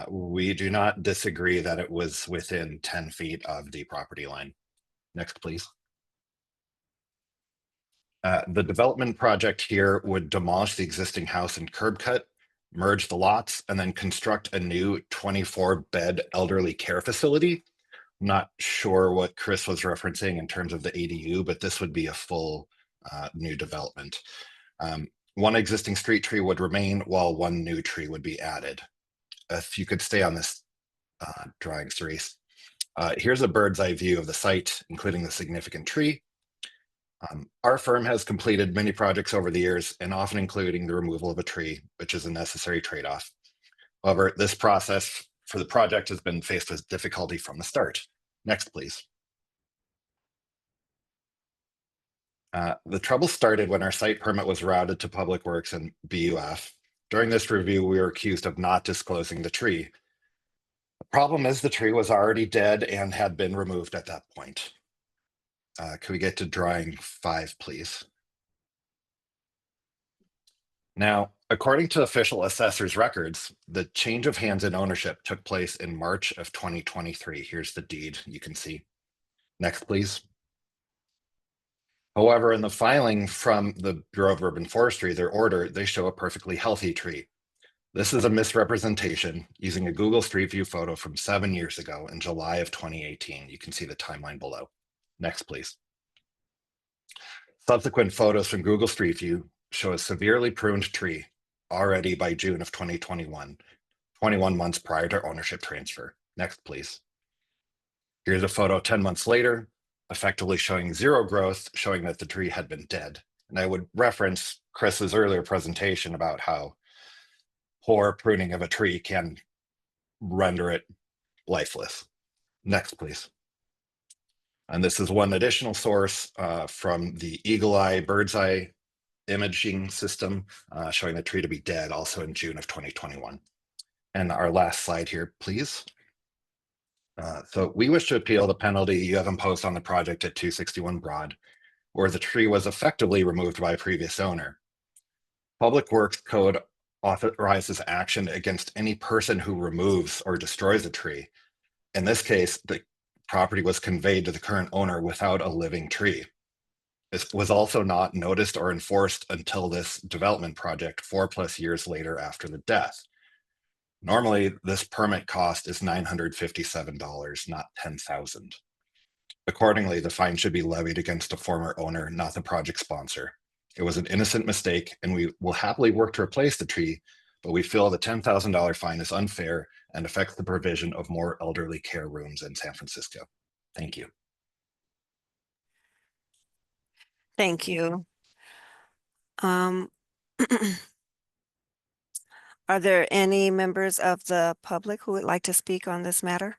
We do not disagree that it was within 10 feet of the property line. Next, please. The development project here would demolish the existing house and curb cut, merge the lots, and then construct a new 24-bed elderly care facility. I'm not sure what Chris was referencing in terms of the ADU, but this would be a full new development. 1 existing street tree would remain while 1 new tree would be added. If you could stay on this drawing, Cerise. Here's a bird's eye view of the site, including the significant tree. Our firm has completed many projects over the years and often including the removal of a tree, which is a necessary trade-off. However, this process for the project has been faced with difficulty from the start. Next, please. The trouble started when our site permit was routed to Public Works and BUF. During this review, we were accused of not disclosing the tree. The problem is the tree was already dead and had been removed at that point. Can we get to drawing 5, please? Now, according to official assessor's records, the change of hands in ownership took place in March of 2023. Here's the deed you can see. Next, please. However, in the filing from the Bureau of Urban Forestry, their order, they show a perfectly healthy tree. This is a misrepresentation using a Google Street View photo from 7 years ago in July of 2018. You can see the timeline below. Next, please. Subsequent photos from Google Street View show a severely pruned tree already by June of 2021, 21 months prior to ownership transfer. Next, please. Here's a photo 10 months later, effectively showing 0 growth, showing that the tree had been dead. And I would reference Chris's earlier presentation about how poor pruning of a tree can render it lifeless. Next, please. And this is one additional source from the Eagle Eye Bird's Eye imaging system showing the tree to be dead also in June of 2021. And our last slide here, please. So we wish to appeal the penalty you have imposed on the project at 261 Broad, where the tree was effectively removed by a previous owner. Public Works Code authorizes action against any person who removes or destroys a tree. In this case, the property was conveyed to the current owner without a living tree. This was also not noticed or enforced until this development project 4+ years later after the death. Normally, this permit cost is $957, not $10,000. Accordingly, the fine should be levied against a former owner, not the project sponsor. It was an innocent mistake, and we will happily work to replace the tree, but we feel the $10,000 fine is unfair and affects the provision of more elderly care rooms in San Francisco. Thank you. Thank you. Are there any members of the public who would like to speak on this matter?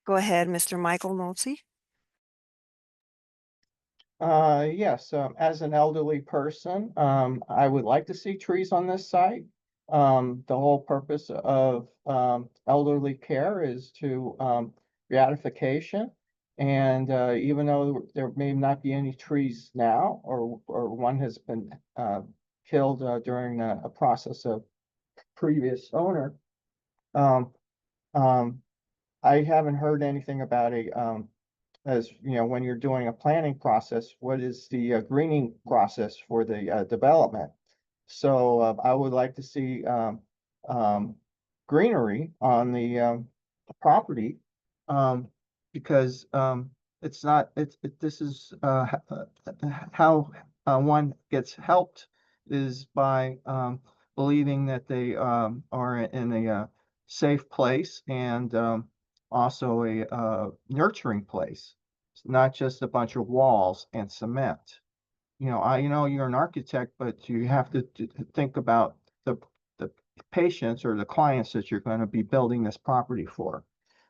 Go ahead, Mr. Michael Nolte. Yes, as an elderly person, I would like to see trees on this site. The whole purpose of, elderly care is to, gratification. And, even though there may not be any trees now, or one has been, killed, during a process of previous owner, um, um, I haven't heard anything about as you know, when you're doing a planning process, what is the greening process for the development? So I would like to see um, greenery on the property, because it's not this is how one gets helped is by believing that they are in a safe place, and also a nurturing place. It's not just a bunch of walls and cement. You know, I know you're an architect, but you have to think about the patients or the clients that you're going to be building this property for.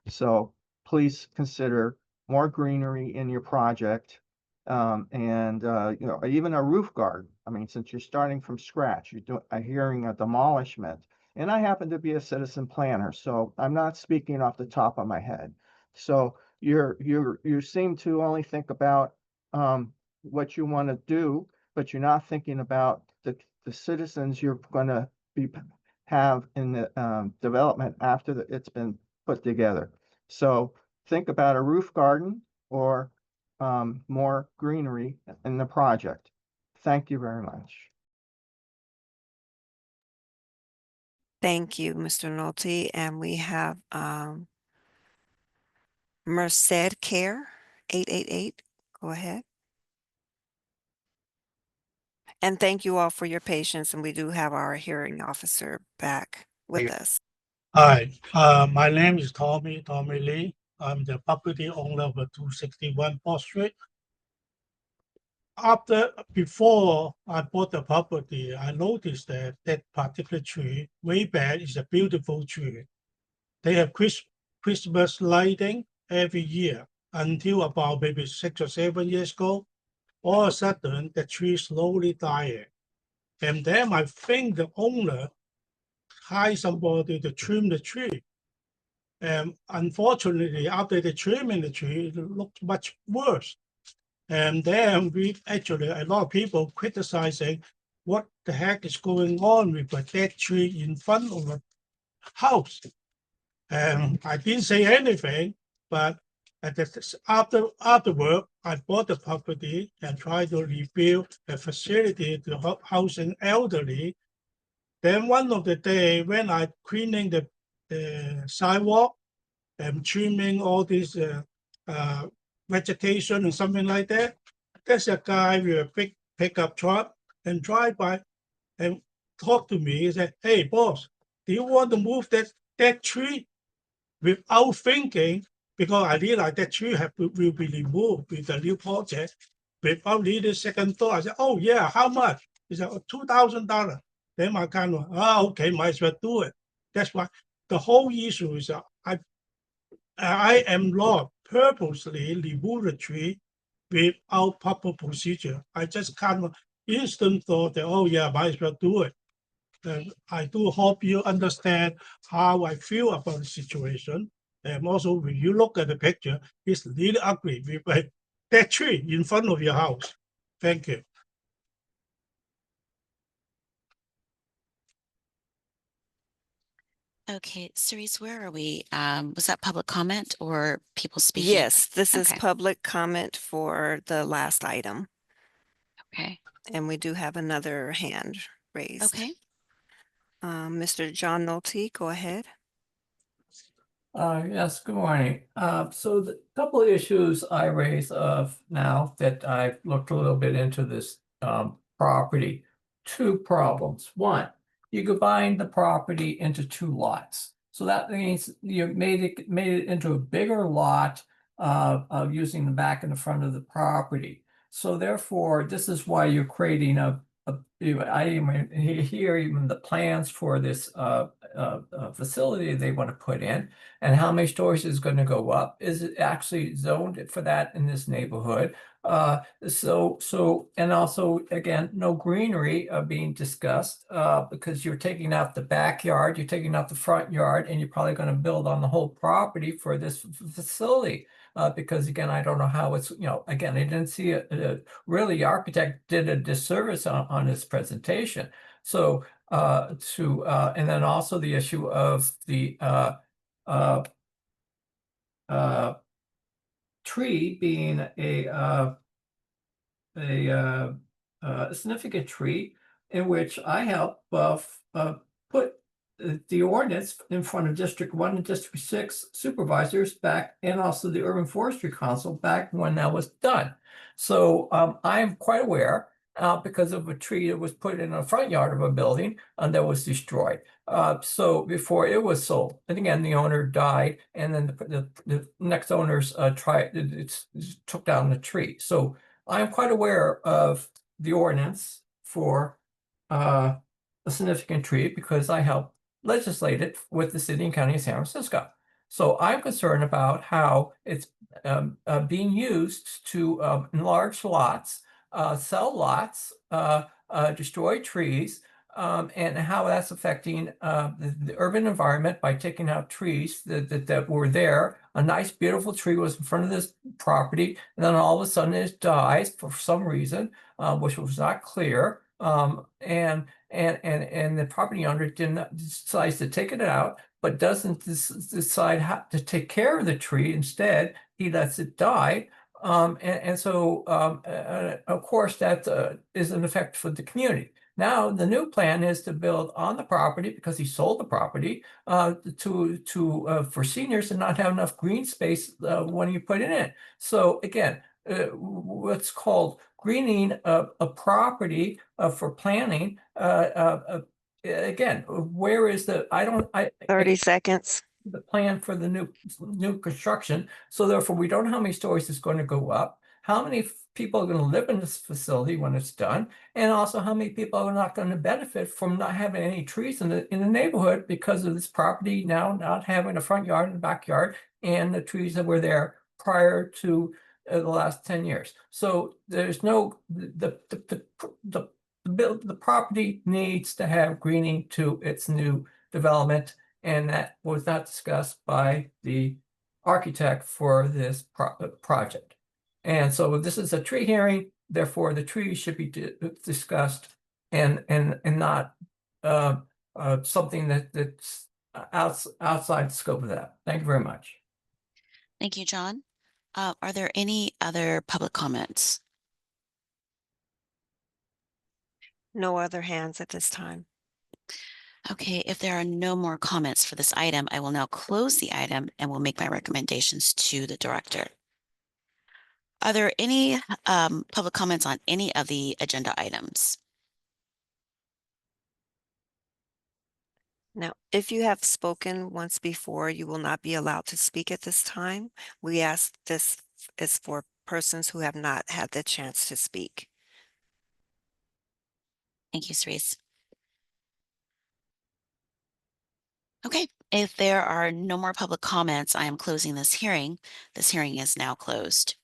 So please consider more greenery in your project, and you know, even a roof garden. I mean, since you're starting from scratch, you're hearing a demolishment. And I happen to be a citizen planner, so I'm not speaking off the top of my head. So you seem to only think about what you want to do, but you're not thinking about the citizens you're going to be have in the development after it's been put together. So think about a roof garden or more greenery in the project. Thank you very much. Thank you, Mr. Nolte. And we have Merced Care 888. Go ahead. And thank you all for your patience. And we do have our hearing officer back with us. Hi, my name is Tommy Lee. I'm the property owner of 261 Port Street. Before I bought the property, I noticed that that particular tree, way back, is a beautiful tree. They have Christmas lighting every year until about maybe 6 or 7 years ago. All of a sudden, the tree slowly dying. And then I think the owner hired somebody to trim the tree. And unfortunately, after the trimming the tree, it looked much worse. And then a lot of people criticizing what the heck is going on with a dead tree in front of a house. And I didn't say anything, but afterward, I bought the property and tried to rebuild a facility to housing elderly. Then one of the day when I cleaning the sidewalk and trimming all this vegetation and something like that, there's a guy with a big pickup truck and drive by and talk to me. He said, "Hey, boss, do you want to move that tree?" Without thinking, because I realized that tree will be removed with the new project. Without needing second thought, I said, "Oh yeah, how much?" He said, $2,000. Then my kind of, okay, might as well do it. That's why the whole issue is I am not purposely remove the tree without proper procedure. I just kind of instant thought that, oh yeah, might as well do it. And I do hope you understand how I feel about the situation. And also, when you look at the picture, it's really ugly with that tree in front of your house. Thank you. Okay, Cerise, where are we? Was that public comment or people speaking? Yes, this is Okay. public comment for the last item. Okay. And we do have another hand raised. Okay. Mr. John Nolte, go ahead. Yes, good morning. So the couple of issues I raise now that I've looked a little bit into this property, two problems. One, you combine the property into two lots. So that means you made it into a bigger lot of using the back and the front of the property. So therefore, this is why you're creating I even hear even the plans for this facility they want to put in, and how many stories is going to go up. Is it actually zoned for that in this neighborhood? And also, again, no greenery being discussed, because you're taking out the backyard, you're taking out the front yard, and you're probably gonna build on the whole property for this facility. Because again, I don't know how it's, again, I didn't see it, really, the architect did a disservice on his presentation. So, and then also the issue of the, tree being a significant tree in which I help put the ordinance in front of District 1 and District 6 supervisors back, and also the Urban Forestry Council back when that was done. So I am quite aware because of a tree that was put in the front yard of a building and that was destroyed. So before it was sold, and again, the owner died, and then the next owners took down the tree. So I am quite aware of the ordinance for a significant tree because I helped legislate it with the city and county of San Francisco. So I'm concerned about how it's being used to enlarge lots, sell lots, destroy trees, and how that's affecting the urban environment by taking out trees that were there. A nice, beautiful tree was in front of this property, and then all of a sudden it dies for some reason, which was not clear. And the property owner decides to take it out, but doesn't decide how to take care of the tree. Instead, he lets it die. So of course, that is an effect for the community. Now, the new plan is to build on the property because he sold the property for seniors and not have enough green space when you put it in. So again, what's called greening a property for planning. Again, where is the? 30 seconds. The plan for the new construction. So therefore, we don't know how many stories it's going to go up. How many people are going to live in this facility when it's done, and also how many people are not going to benefit from not having any trees in the neighborhood because of this property now not having a front yard and backyard, and the trees that were there prior to the last 10 years. So there's no the property needs to have greening to its new development, and that was not discussed by the architect for this project. And so this is a tree hearing, therefore the trees should be discussed and not something that's outside the scope of that. Thank you very much. Thank you, John. Are there any other public comments? No other hands at this time. Okay, if there are no more comments for this item, I will now close the item and will make my recommendations to the director. Are there any public comments on any of the agenda items? Now, if you have spoken once before, you will not be allowed to speak at this time. We ask this is for persons who have not had the chance to speak. Thank you, Cerise. Okay, if there are no more public comments, I am closing this hearing. This hearing is now closed.